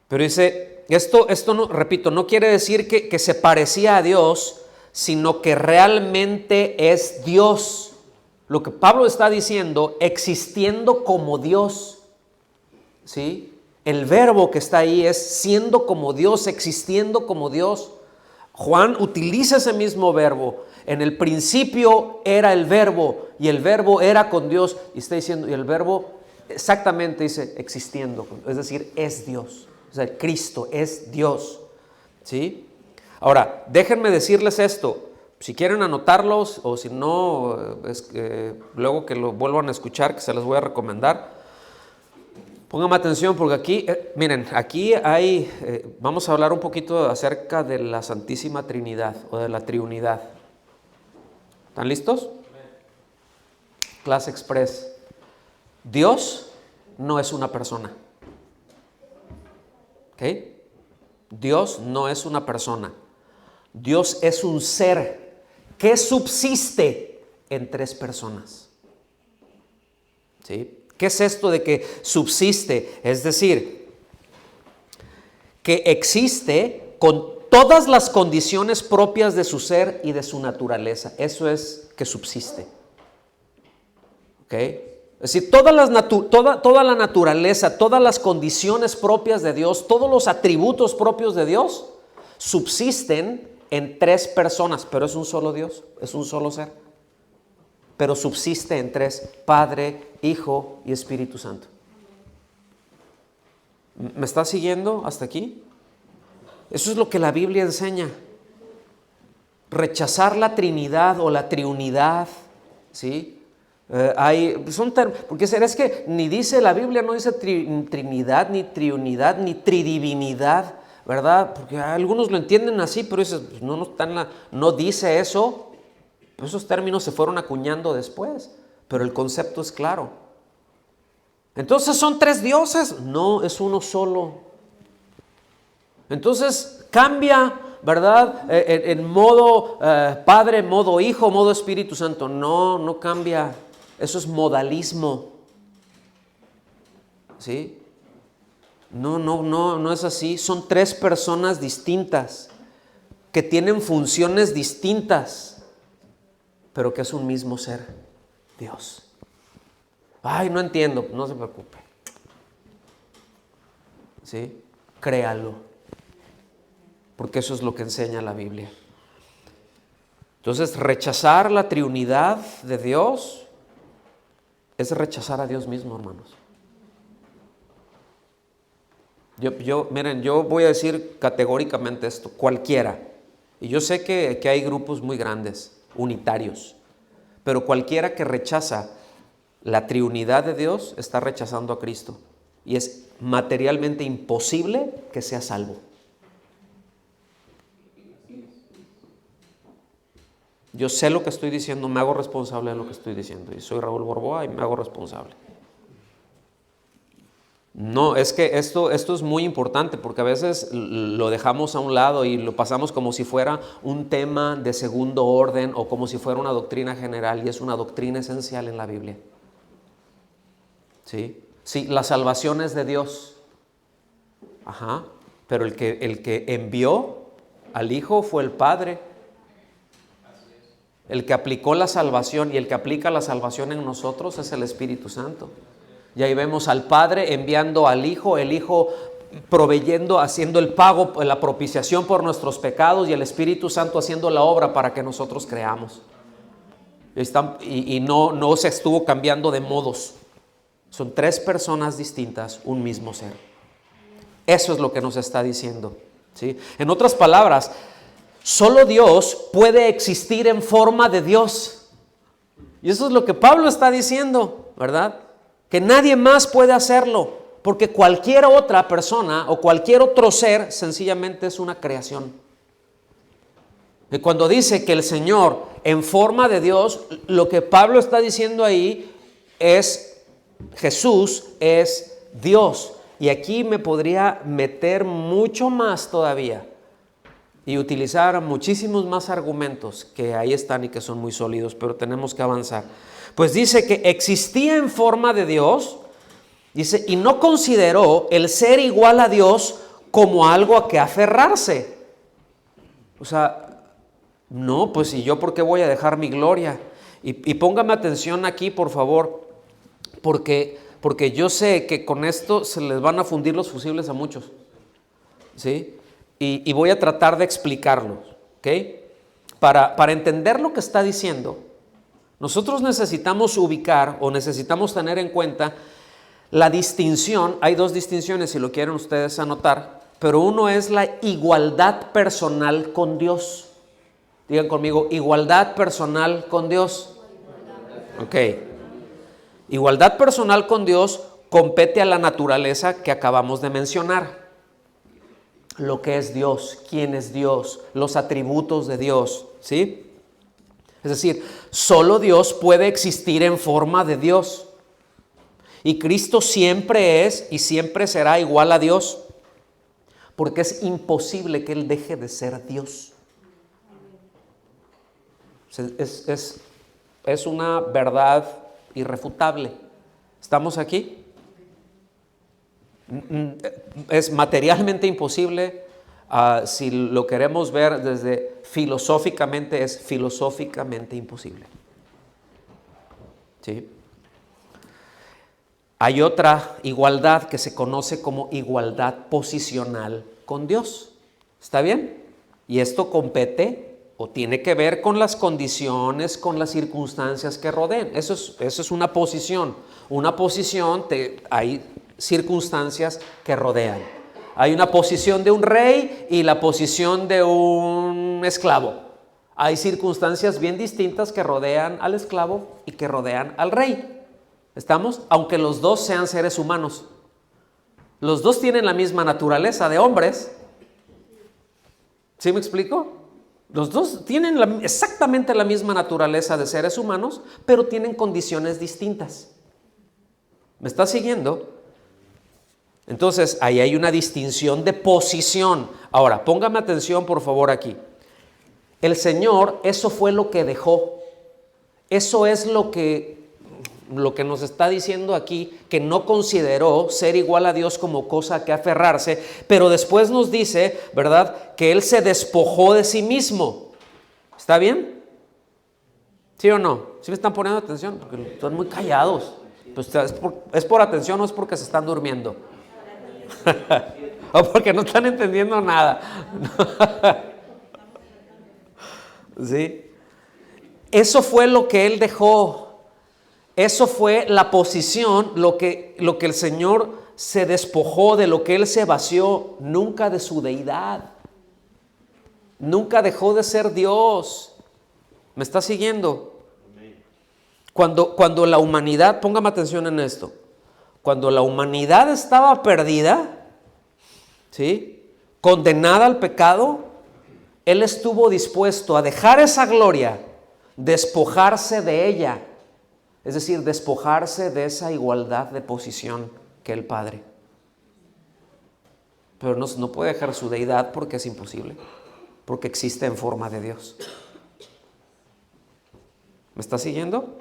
Pero dice, esto no, repito, no quiere decir que se parecía a Dios, sino que realmente es Dios. Lo que Pablo está diciendo, existiendo como Dios. ¿Sí? El verbo que está ahí es siendo como Dios, existiendo como Dios. Juan utiliza ese mismo verbo. En el principio era el verbo y el verbo era con Dios. Y está diciendo, y el verbo exactamente dice existiendo, es decir, es Dios. O sea, Cristo es Dios. ¿Sí? Ahora, déjenme decirles esto. Si quieren anotarlos o si no, luego que lo vuelvan a escuchar, que se les voy a recomendar. Pónganme atención porque aquí, miren, aquí vamos a hablar un poquito acerca de la Santísima Trinidad o de la Triunidad. ¿Están listos? Clase Express. Dios no es una persona. ¿Ok? Dios no es una persona. Dios es un ser que subsiste en tres personas. ¿Sí? ¿Qué es esto de que subsiste? Es decir, que existe con todas las condiciones propias de su ser y de su naturaleza. Eso es que subsiste. ¿Ok? Es decir, toda la naturaleza, todas las condiciones propias de Dios, todos los atributos propios de Dios, subsisten en tres personas, pero es un solo Dios, es un solo ser. Pero subsiste en tres: Padre, Hijo y Espíritu Santo. ¿Me está siguiendo hasta aquí? Eso es lo que la Biblia enseña. Rechazar la Trinidad o la Triunidad, ¿sí? Porque es que ni dice la Biblia, no dice Trinidad, ni Triunidad, ni Tridivinidad, ¿verdad? Porque algunos lo entienden así, pero no dice eso. Esos términos se fueron acuñando después, pero el concepto es claro. Entonces, ¿son tres dioses? No, es uno solo. Entonces, cambia, ¿verdad? En modo Padre, modo Hijo, modo Espíritu Santo. No cambia. Eso es modalismo. ¿Sí? No es así. Son tres personas distintas que tienen funciones distintas, pero que es un mismo ser, Dios. Ay, no entiendo, no se preocupe. ¿Sí? Créalo, porque eso es lo que enseña la Biblia. Entonces, rechazar la triunidad de Dios es rechazar a Dios mismo, hermanos. Miren, yo voy a decir categóricamente esto: cualquiera, y yo sé que hay grupos muy grandes, unitarios, pero cualquiera que rechaza la triunidad de Dios está rechazando a Cristo, y es materialmente imposible que sea salvo. Yo sé lo que estoy diciendo, me hago responsable de lo que estoy diciendo, y soy Raúl Borboa y me hago responsable. No, es que esto es muy importante, porque a veces lo dejamos a un lado y lo pasamos como si fuera un tema de segundo orden o como si fuera una doctrina general, y es una doctrina esencial en la Biblia. ¿Sí? Sí, la salvación es de Dios. Ajá, pero el que envió al Hijo fue el Padre. El que aplicó la salvación y el que aplica la salvación en nosotros es el Espíritu Santo. Y ahí vemos al Padre enviando al Hijo, el Hijo proveyendo, haciendo el pago, la propiciación por nuestros pecados, y el Espíritu Santo haciendo la obra para que nosotros creamos. Y no se estuvo cambiando de modos. Son tres personas distintas, un mismo ser. Eso es lo que nos está diciendo, ¿sí? En otras palabras, solo Dios puede existir en forma de Dios. Y eso es lo que Pablo está diciendo, ¿verdad? Que nadie más puede hacerlo, porque cualquier otra persona o cualquier otro ser sencillamente es una creación. Y cuando dice que el Señor en forma de Dios, lo que Pablo está diciendo ahí es: Jesús es Dios. Y aquí me podría meter mucho más todavía. y utilizar muchísimos más argumentos que ahí están y que son muy sólidos, pero tenemos que avanzar. Pues dice que existía en forma de Dios, dice, y no consideró el ser igual a Dios como algo a que aferrarse. O sea, no, pues ¿y yo por qué voy a dejar mi gloria? Y póngame atención aquí, por favor, porque yo sé que con esto se les van a fundir los fusibles a muchos, ¿sí? Y voy a tratar de explicarlo, ¿ok? Para entender lo que está diciendo, nosotros necesitamos ubicar o necesitamos tener en cuenta la distinción. Hay dos distinciones, si lo quieren ustedes anotar, pero uno es la igualdad personal con Dios. Digan conmigo, igualdad personal con Dios. Ok. Igualdad personal con Dios compete a la naturaleza que acabamos de mencionar. Lo que es Dios, quién es Dios, los atributos de Dios, ¿sí? Es decir, solo Dios puede existir en forma de Dios. Y Cristo siempre es y siempre será igual a Dios, porque es imposible que Él deje de ser Dios. Es una verdad irrefutable. ¿Estamos aquí? Es materialmente imposible. Si lo queremos ver desde filosóficamente, es filosóficamente imposible. ¿Sí? Hay otra igualdad que se conoce como igualdad posicional con Dios. ¿Está bien? Y esto compete o tiene que ver con las condiciones, con las circunstancias que rodeen. Eso es una posición. Una posición, hay circunstancias que rodean. Hay una posición de un rey y la posición de un esclavo. Hay circunstancias bien distintas que rodean al esclavo y que rodean al rey. ¿Estamos? Aunque los dos sean seres humanos. Los dos tienen la misma naturaleza de hombres. ¿Sí me explico? Los dos tienen exactamente la misma naturaleza de seres humanos, pero tienen condiciones distintas. ¿Me está siguiendo? Entonces, ahí hay una distinción de posición. Ahora, póngame atención, por favor, aquí. El Señor, eso fue lo que dejó. Eso es lo que nos está diciendo aquí, que no consideró ser igual a Dios como cosa a que aferrarse, pero después nos dice, ¿verdad?, que Él se despojó de sí mismo. ¿Está bien? ¿Sí o no? ¿Sí me están poniendo atención? Porque están muy callados. Pues es por atención, no es porque se están durmiendo. O porque no están entendiendo nada. ¿Sí? Eso fue lo que Él dejó. Eso fue la posición, lo que el Señor se despojó, de lo que Él se vació, nunca de su deidad. Nunca dejó de ser Dios. ¿Me está siguiendo? Cuando la humanidad, póngame atención en esto, cuando la humanidad estaba perdida, ¿sí?, condenada al pecado, Él estuvo dispuesto a dejar esa gloria, despojarse de ella. Es decir, despojarse de esa igualdad de posición que el Padre. Pero no puede dejar su deidad porque es imposible, porque existe en forma de Dios. ¿Me está siguiendo?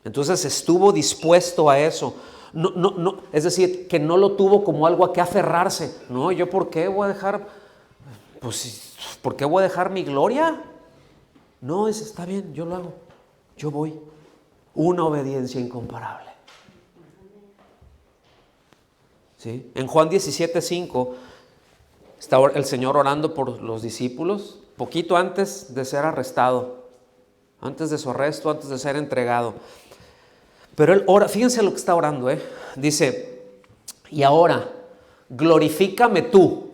Entonces estuvo dispuesto a eso. No, es decir, que no lo tuvo como algo a que aferrarse. No, ¿yo por qué voy a dejar? Pues, ¿por qué voy a dejar mi gloria? No, está bien, yo lo hago. Yo voy. Una obediencia incomparable. ¿Sí? En Juan 17:5 está el Señor orando por los discípulos, poquito antes de ser arrestado, antes de su arresto, antes de ser entregado. Pero Él ora, fíjense lo que está orando, dice, y ahora, glorifícame tú.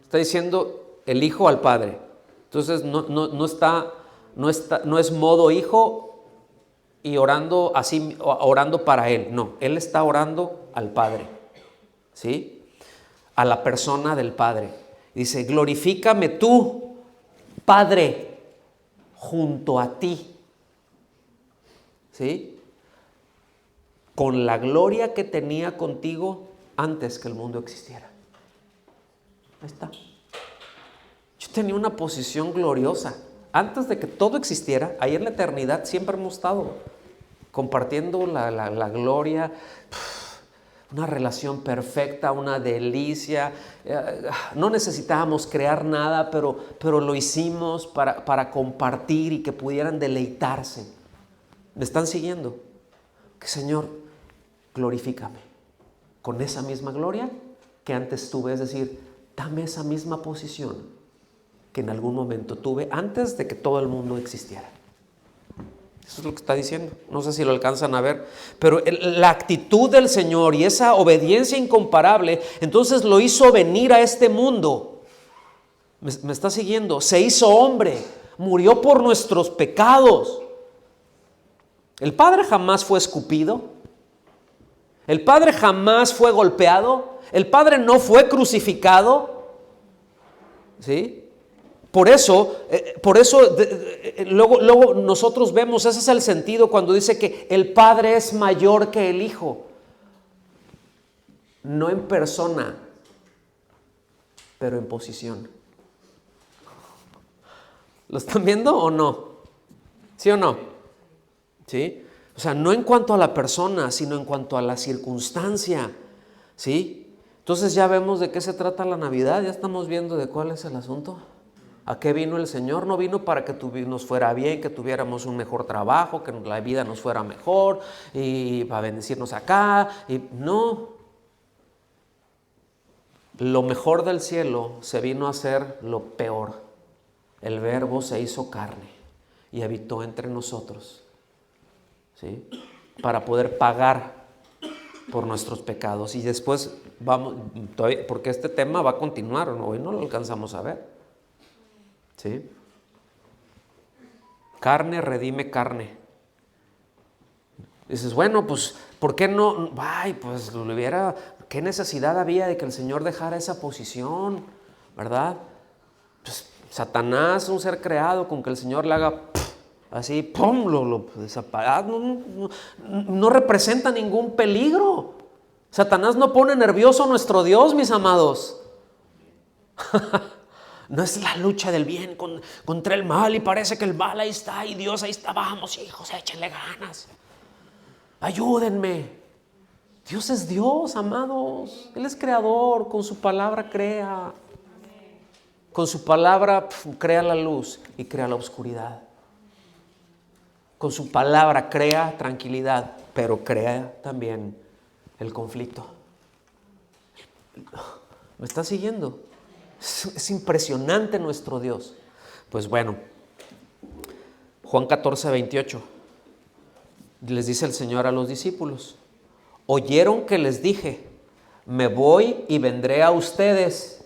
Está diciendo el Hijo al Padre. Entonces no es modo hijo y orando así, orando para Él. No, Él está orando al Padre, ¿sí? A la persona del Padre. Dice, glorifícame tú, Padre, junto a ti, ¿sí?, con la gloria que tenía contigo antes que el mundo existiera. Ahí está. tenía una posición gloriosa. Antes de que todo existiera, ahí en la eternidad siempre hemos estado compartiendo la gloria, una relación perfecta, una delicia. No necesitábamos crear nada, pero lo hicimos para compartir y que pudieran deleitarse. ¿Me están siguiendo? Que Señor, glorifícame con esa misma gloria que antes tuve, es decir, dame esa misma posición que en algún momento tuve antes de que todo el mundo existiera. Eso es lo que está diciendo. No sé si lo alcanzan a ver, pero la actitud del Señor y esa obediencia incomparable, entonces lo hizo venir a este mundo. ¿Me está siguiendo? Se hizo hombre, murió por nuestros pecados. El Padre jamás fue escupido. El Padre jamás fue golpeado. El Padre no fue crucificado. ¿Sí? Por eso luego nosotros vemos, ese es el sentido cuando dice que el Padre es mayor que el Hijo. No en persona, pero en posición. ¿Lo están viendo o no? ¿Sí o no? ¿Sí? O sea, no en cuanto a la persona, sino en cuanto a la circunstancia. ¿Sí? Entonces ya vemos de qué se trata la Navidad, ya estamos viendo de cuál es el asunto. ¿A qué vino el Señor? No vino para que nos fuera bien, que tuviéramos un mejor trabajo, que la vida nos fuera mejor y para bendecirnos acá. No. Lo mejor del cielo se vino a hacer lo peor. El Verbo se hizo carne y habitó entre nosotros, ¿sí? Para poder pagar por nuestros pecados. Y después vamos, porque este tema va a continuar, hoy no lo alcanzamos a ver. ¿Sí? Carne redime carne. Dices, bueno, pues, ¿por qué no? Ay, pues lo hubiera, ¿qué necesidad había de que el Señor dejara esa posición? ¿Verdad? Pues Satanás, un ser creado, con que el Señor le haga así, ¡pum!, lo desaparece. No representa ningún peligro. Satanás no pone nervioso a nuestro Dios, mis amados. No es la lucha del bien contra el mal y parece que el mal ahí está y Dios ahí está. Vamos, hijos, échenle ganas. Ayúdenme. Dios es Dios, amados. Él es creador, con su palabra crea. Con su palabra crea la luz y crea la oscuridad. Con su palabra crea tranquilidad, pero crea también el conflicto. ¿Me está siguiendo? Es impresionante nuestro Dios. Pues bueno, Juan 14, 28. Les dice el Señor a los discípulos: oyeron que les dije, me voy y vendré a ustedes.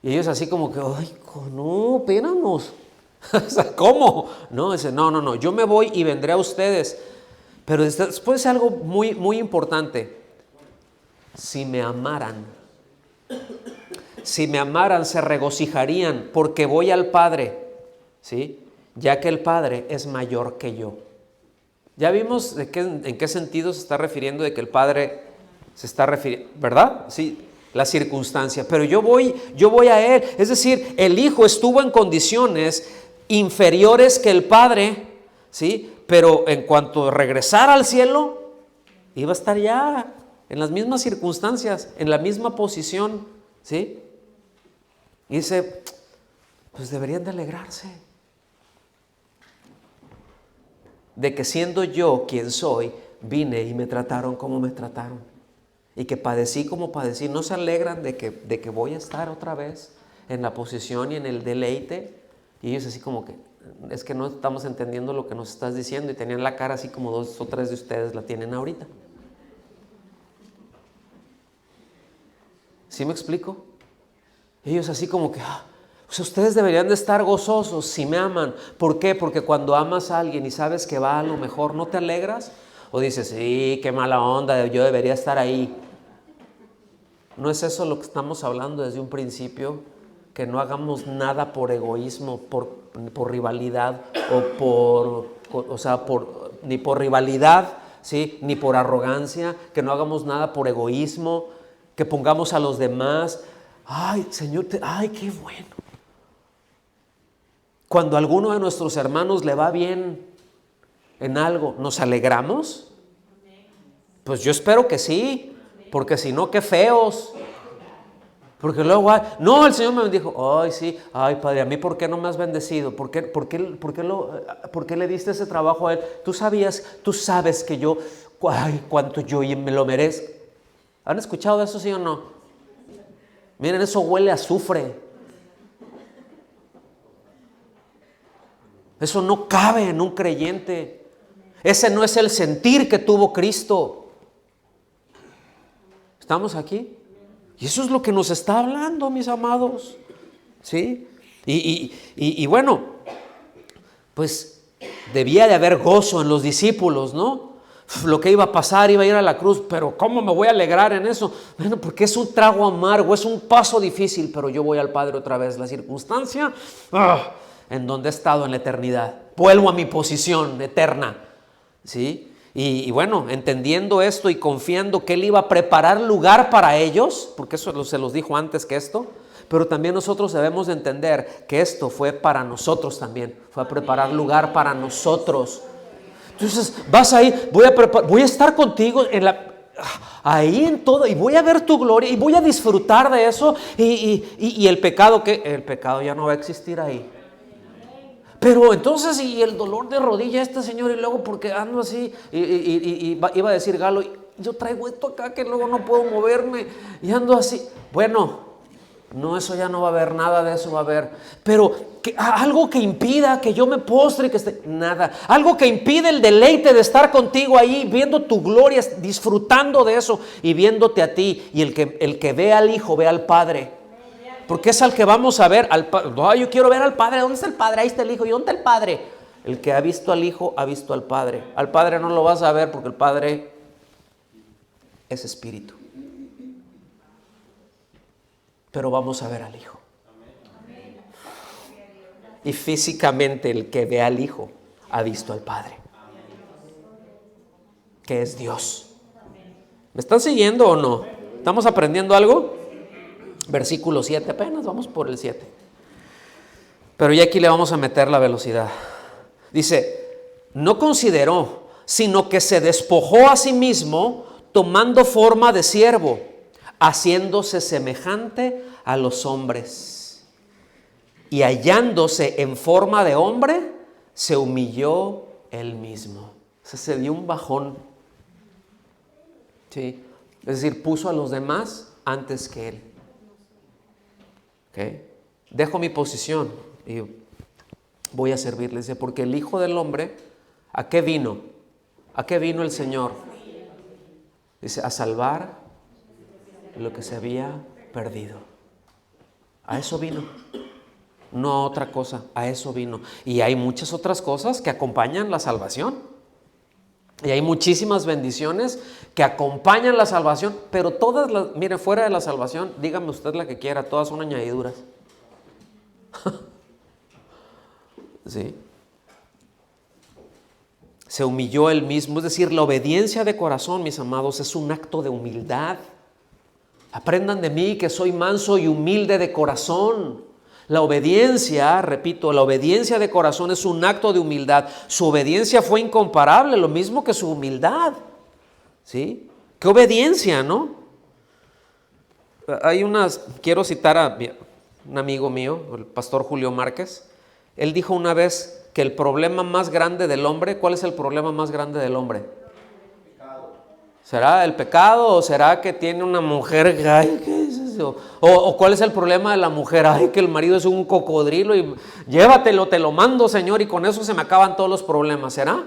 Y ellos así como que, ay, no, espéranos. O sea, ¿cómo? No, dice, no, yo me voy y vendré a ustedes. Pero después es algo muy, muy importante. Si me amaran, se regocijarían porque voy al Padre, ¿sí? Ya que el Padre es mayor que yo. Ya vimos en qué sentido se está refiriendo de que el Padre se está refiriendo, ¿verdad? Sí, la circunstancia. Pero yo voy a Él. Es decir, el Hijo estuvo en condiciones inferiores que el Padre, ¿sí? Pero en cuanto regresara al cielo, iba a estar ya en las mismas circunstancias, en la misma posición, ¿sí? Y dice, pues deberían de alegrarse de que siendo yo quien soy, vine y me trataron como me trataron y que padecí como padecí. ¿No se alegran de que voy a estar otra vez en la posición y en el deleite? Y ellos así como que, es que no estamos entendiendo lo que nos estás diciendo, y tenían la cara así como 2 o 3 de ustedes la tienen ahorita. ¿Sí me explico? Ellos así como que, pues ustedes deberían de estar gozosos si me aman. ¿Por qué? Porque cuando amas a alguien y sabes que va a lo mejor, ¿no te alegras? O dices, sí, qué mala onda, yo debería estar ahí. ¿No es eso lo que estamos hablando desde un principio? Que no hagamos nada por egoísmo, por rivalidad, ni por rivalidad, ¿sí? Ni por arrogancia, que no hagamos nada por egoísmo, que pongamos a los demás. Ay, Señor, ay, qué bueno. Cuando a alguno de nuestros hermanos le va bien en algo, ¿nos alegramos? Pues yo espero que sí, porque si no, qué feos. Porque luego, no, el Señor me bendijo. Ay, sí, ay, Padre, a mí, ¿por qué no me has bendecido? ¿Por qué le diste ese trabajo a él? Tú sabes que yo, ay, cuánto yo me lo merezco. ¿Han escuchado eso, sí o no? Miren, eso huele a azufre. Eso no cabe en un creyente. Ese no es el sentir que tuvo Cristo. ¿Estamos aquí? Y eso es lo que nos está hablando, mis amados. ¿Sí? Y bueno, pues debía de haber gozo en los discípulos, ¿no? Lo que iba a pasar, iba a ir a la cruz, pero ¿cómo me voy a alegrar en eso? Bueno, porque es un trago amargo, es un paso difícil, pero yo voy al Padre otra vez. La circunstancia en donde he estado en la eternidad. Vuelvo a mi posición eterna, ¿sí? Y bueno, entendiendo esto y confiando que Él iba a preparar lugar para ellos, porque eso se los dijo antes que esto, pero también nosotros debemos de entender que esto fue para nosotros también, fue a preparar lugar para nosotros. Entonces vas ahí, voy a estar contigo ahí en todo, y voy a ver tu gloria y voy a disfrutar de eso, y el pecado ya no va a existir ahí. Pero entonces, y el dolor de rodilla Señor, y luego porque ando así, iba a decir Galo, yo traigo esto acá que luego no puedo moverme, y ando así. Bueno, no, eso ya no va a haber, nada de eso va a haber. Pero algo que impida que yo me postre, nada. Algo que impide el deleite de estar contigo ahí, viendo tu gloria, disfrutando de eso y viéndote a ti. Y el que ve al Hijo, ve al Padre. Porque es al que vamos a ver. Yo quiero ver al Padre. ¿Dónde está el Padre? Ahí está el Hijo. ¿Y dónde está el Padre? El que ha visto al Hijo, ha visto al Padre. Al Padre no lo vas a ver porque el Padre es espíritu. Pero vamos a ver al Hijo. Y físicamente el que ve al Hijo ha visto al Padre, que es Dios. ¿Me están siguiendo o no? ¿Estamos aprendiendo algo? Versículo 7, apenas vamos por el 7. Pero ya aquí le vamos a meter la velocidad. Dice, no consideró, sino que se despojó a sí mismo, tomando forma de siervo, haciéndose semejante a los hombres. Y hallándose en forma de hombre, se humilló él mismo. O sea, se dio un bajón. ¿Sí? Es decir, puso a los demás antes que él. ¿Okay? Dejo mi posición y voy a servirles. Porque el Hijo del Hombre, ¿a qué vino? ¿A qué vino el Señor? Dice, a salvar lo que se había perdido. A eso vino. No a otra cosa, a eso vino. Y hay muchas otras cosas que acompañan la salvación. Y hay muchísimas bendiciones que acompañan la salvación, pero todas mire, fuera de la salvación, dígame usted la que quiera, todas son añadiduras. ¿Sí? Se humilló él mismo, es decir, la obediencia de corazón, mis amados, es un acto de humildad. Aprendan de mí que soy manso y humilde de corazón. La obediencia, repito, la obediencia de corazón es un acto de humildad. Su obediencia fue incomparable, lo mismo que su humildad. ¿Sí? ¿Qué obediencia, no? Quiero citar a un amigo mío, el pastor Julio Márquez. Él dijo una vez que el problema más grande del hombre, ¿cuál es el problema más grande del hombre? ¿Será el pecado o será que tiene una mujer? Ay, ¿qué es eso? ¿O cuál es el problema de la mujer? Ay, que el marido es un cocodrilo y llévatelo, te lo mando, Señor, y con eso se me acaban todos los problemas. ¿Será?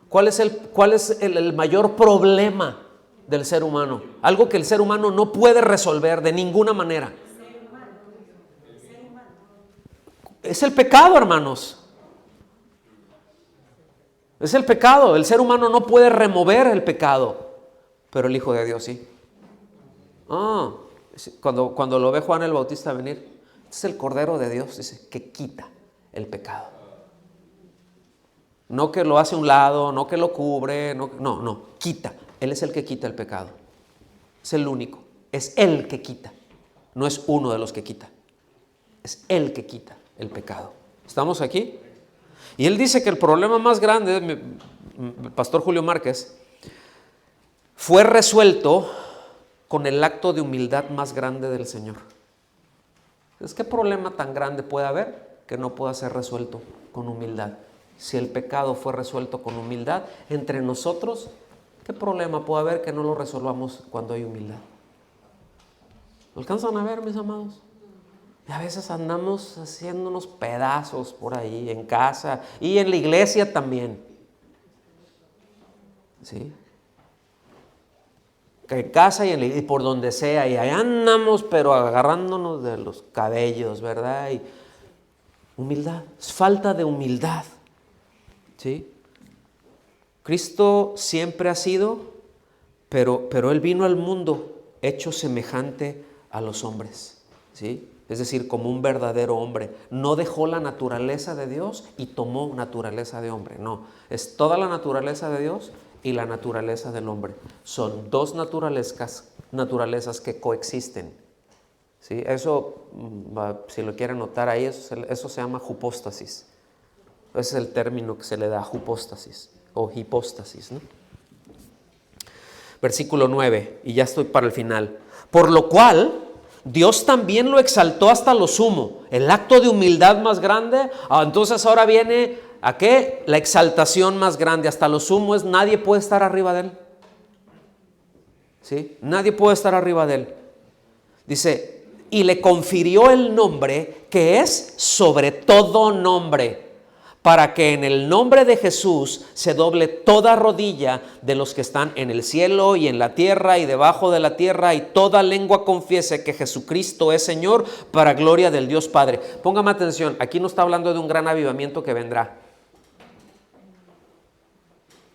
¿Cuál es el mayor problema del ser humano? Algo que el ser humano no puede resolver de ninguna manera. Es el pecado, hermanos. Es el pecado. El ser humano no puede remover el pecado. Pero el Hijo de Dios sí. Cuando lo ve Juan el Bautista venir, este es el Cordero de Dios, dice, que quita el pecado. No que lo hace a un lado, no que lo cubre, no, quita. Él es el que quita el pecado. Es el único. Es Él que quita. No es uno de los que quita. Es Él que quita el pecado. ¿Estamos aquí? Y él dice que el problema más grande, el pastor Julio Márquez, fue resuelto con el acto de humildad más grande del Señor. ¿Qué problema tan grande puede haber que no pueda ser resuelto con humildad? Si el pecado fue resuelto con humildad entre nosotros, ¿qué problema puede haber que no lo resolvamos cuando hay humildad? ¿Lo alcanzan a ver, mis amados? Y a veces andamos haciéndonos pedazos por ahí, en casa y en la iglesia también. ¿Sí? Que en casa y por donde sea, y ahí andamos, pero agarrándonos de los cabellos, ¿verdad? Y humildad, es falta de humildad. ¿Sí? Cristo siempre ha sido, pero Él vino al mundo hecho semejante a los hombres, ¿sí? Es decir, como un verdadero hombre. No dejó la naturaleza de Dios y tomó naturaleza de hombre. No, es toda la naturaleza de Dios y la naturaleza del hombre. Son dos naturalezas que coexisten. ¿Sí? Eso, si lo quieren notar ahí, eso se llama hipóstasis. Ese es el término que se le da, hipóstasis o hipóstasis, ¿no? Versículo 9, y ya estoy para el final. Por lo cual, Dios también lo exaltó hasta lo sumo. El acto de humildad más grande. Entonces ahora viene, ¿a qué? La exaltación más grande. Hasta lo sumo es, nadie puede estar arriba de Él. ¿Sí? Nadie puede estar arriba de Él. Dice, y le confirió el nombre que es sobre todo nombre, para que en el nombre de Jesús se doble toda rodilla de los que están en el cielo y en la tierra y debajo de la tierra, y toda lengua confiese que Jesucristo es Señor, para gloria del Dios Padre. Póngame atención, aquí no está hablando de un gran avivamiento que vendrá.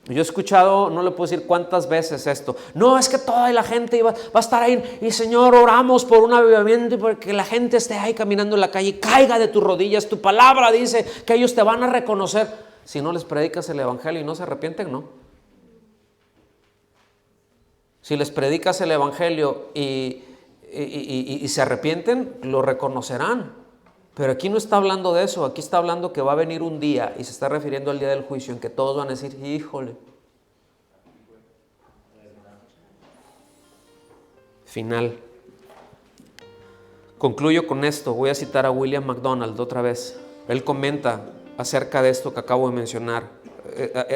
Yo he escuchado, no le puedo decir cuántas veces esto. No, es que toda la gente va a estar ahí y Señor, oramos por un avivamiento y porque la gente esté ahí caminando en la calle y caiga de tus rodillas. Tu palabra dice que ellos te van a reconocer. Si no les predicas el evangelio y no se arrepienten, no. Si les predicas el evangelio y se arrepienten, lo reconocerán. Pero aquí no está hablando de eso, aquí está hablando que va a venir un día, y se está refiriendo al día del juicio, en que todos van a decir, híjole. Final. Concluyo con esto, voy a citar a William MacDonald otra vez. Él comenta acerca de esto que acabo de mencionar,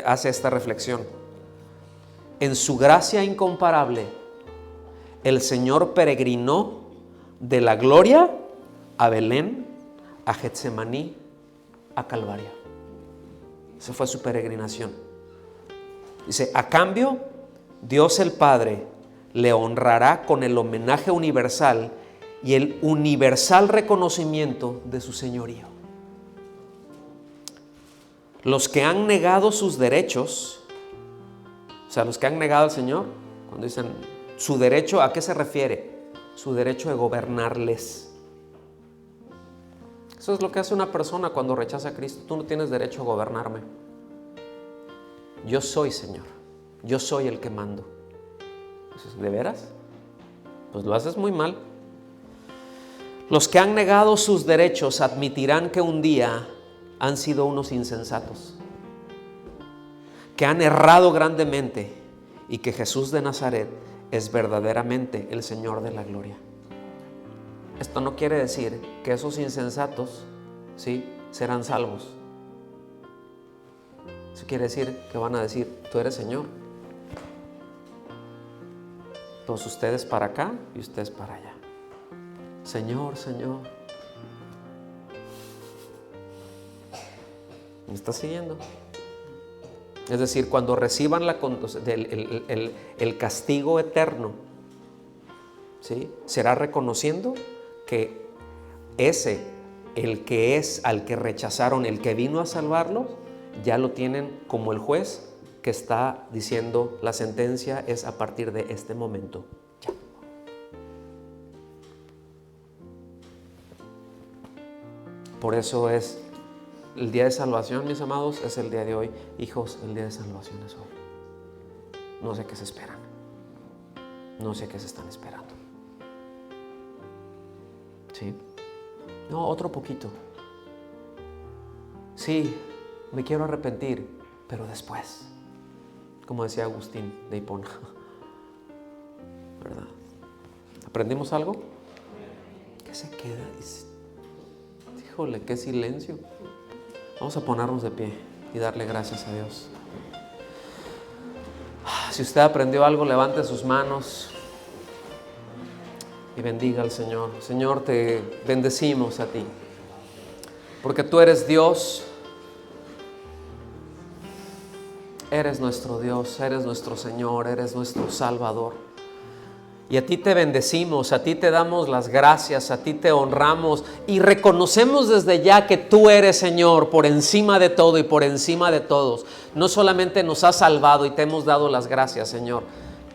hace esta reflexión. En su gracia incomparable, el Señor peregrinó de la gloria a Belén, a Getsemaní, a Calvario. Esa fue su peregrinación. Dice, a cambio, Dios el Padre le honrará con el homenaje universal y el universal reconocimiento de su señorío. Los que han negado sus derechos, o sea, los que han negado al Señor, cuando dicen su derecho, ¿a qué se refiere? Su derecho de gobernarles. Eso es lo que hace una persona cuando rechaza a Cristo. Tú no tienes derecho a gobernarme. Yo soy Señor. Yo soy el que mando. ¿De veras? Pues lo haces muy mal. Los que han negado sus derechos admitirán que un día han sido unos insensatos, que han errado grandemente y que Jesús de Nazaret es verdaderamente el Señor de la gloria. Esto no quiere decir que esos insensatos, ¿sí?, serán salvos. Eso quiere decir que van a decir, tú eres Señor. Todos ustedes para acá y ustedes para allá. Señor, Señor. ¿Me estás siguiendo? Es decir, cuando reciban el castigo eterno, ¿sí?, será reconociendo que el que es al que rechazaron, el que vino a salvarlos, ya lo tienen como el juez que está diciendo la sentencia es a partir de este momento. Ya. Por eso es el día de salvación, mis amados, es el día de hoy. Hijos, el día de salvación es hoy. No sé qué se esperan. No sé qué se están esperando. ¿Sí? No, otro poquito. sí, me quiero arrepentir, pero después, como decía Agustín de Hipona, ¿verdad? ¿Aprendimos algo? ¿Qué se queda? Híjole, qué silencio. Vamos a ponernos de pie y darle gracias a Dios. Si usted aprendió algo, levante sus manos y bendiga al Señor. Señor, te bendecimos a ti, porque tú eres Dios. Eres nuestro Dios, eres nuestro Señor, eres nuestro Salvador. Y a ti te bendecimos, a ti te damos las gracias, a ti te honramos y reconocemos desde ya que tú eres, Señor, por encima de todo y por encima de todos. No solamente nos has salvado y te hemos dado las gracias, Señor,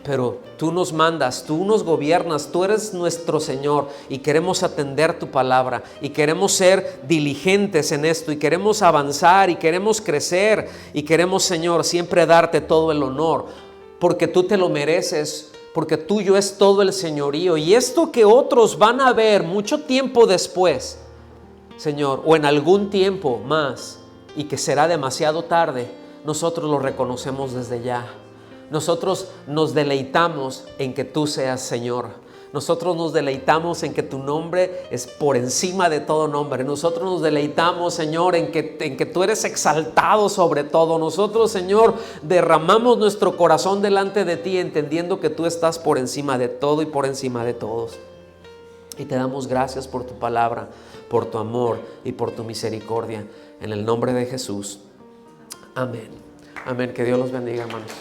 pero tú nos mandas, tú nos gobiernas, tú eres nuestro Señor y queremos atender tu palabra y queremos ser diligentes en esto y queremos avanzar y queremos crecer y queremos, Señor, siempre darte todo el honor porque tú te lo mereces. Porque tuyo es todo el señorío. Y esto que otros van a ver mucho tiempo después, Señor, o en algún tiempo más, y que será demasiado tarde, nosotros lo reconocemos desde ya. Nosotros nos deleitamos en que tú seas Señor. Nosotros nos deleitamos en que tu nombre es por encima de todo nombre. Nosotros nos deleitamos, Señor, en que tú eres exaltado sobre todo. Nosotros, Señor, derramamos nuestro corazón delante de ti, entendiendo que tú estás por encima de todo y por encima de todos. Y te damos gracias por tu palabra, por tu amor y por tu misericordia. En el nombre de Jesús. Amén. Amén. Que Dios los bendiga, hermanos.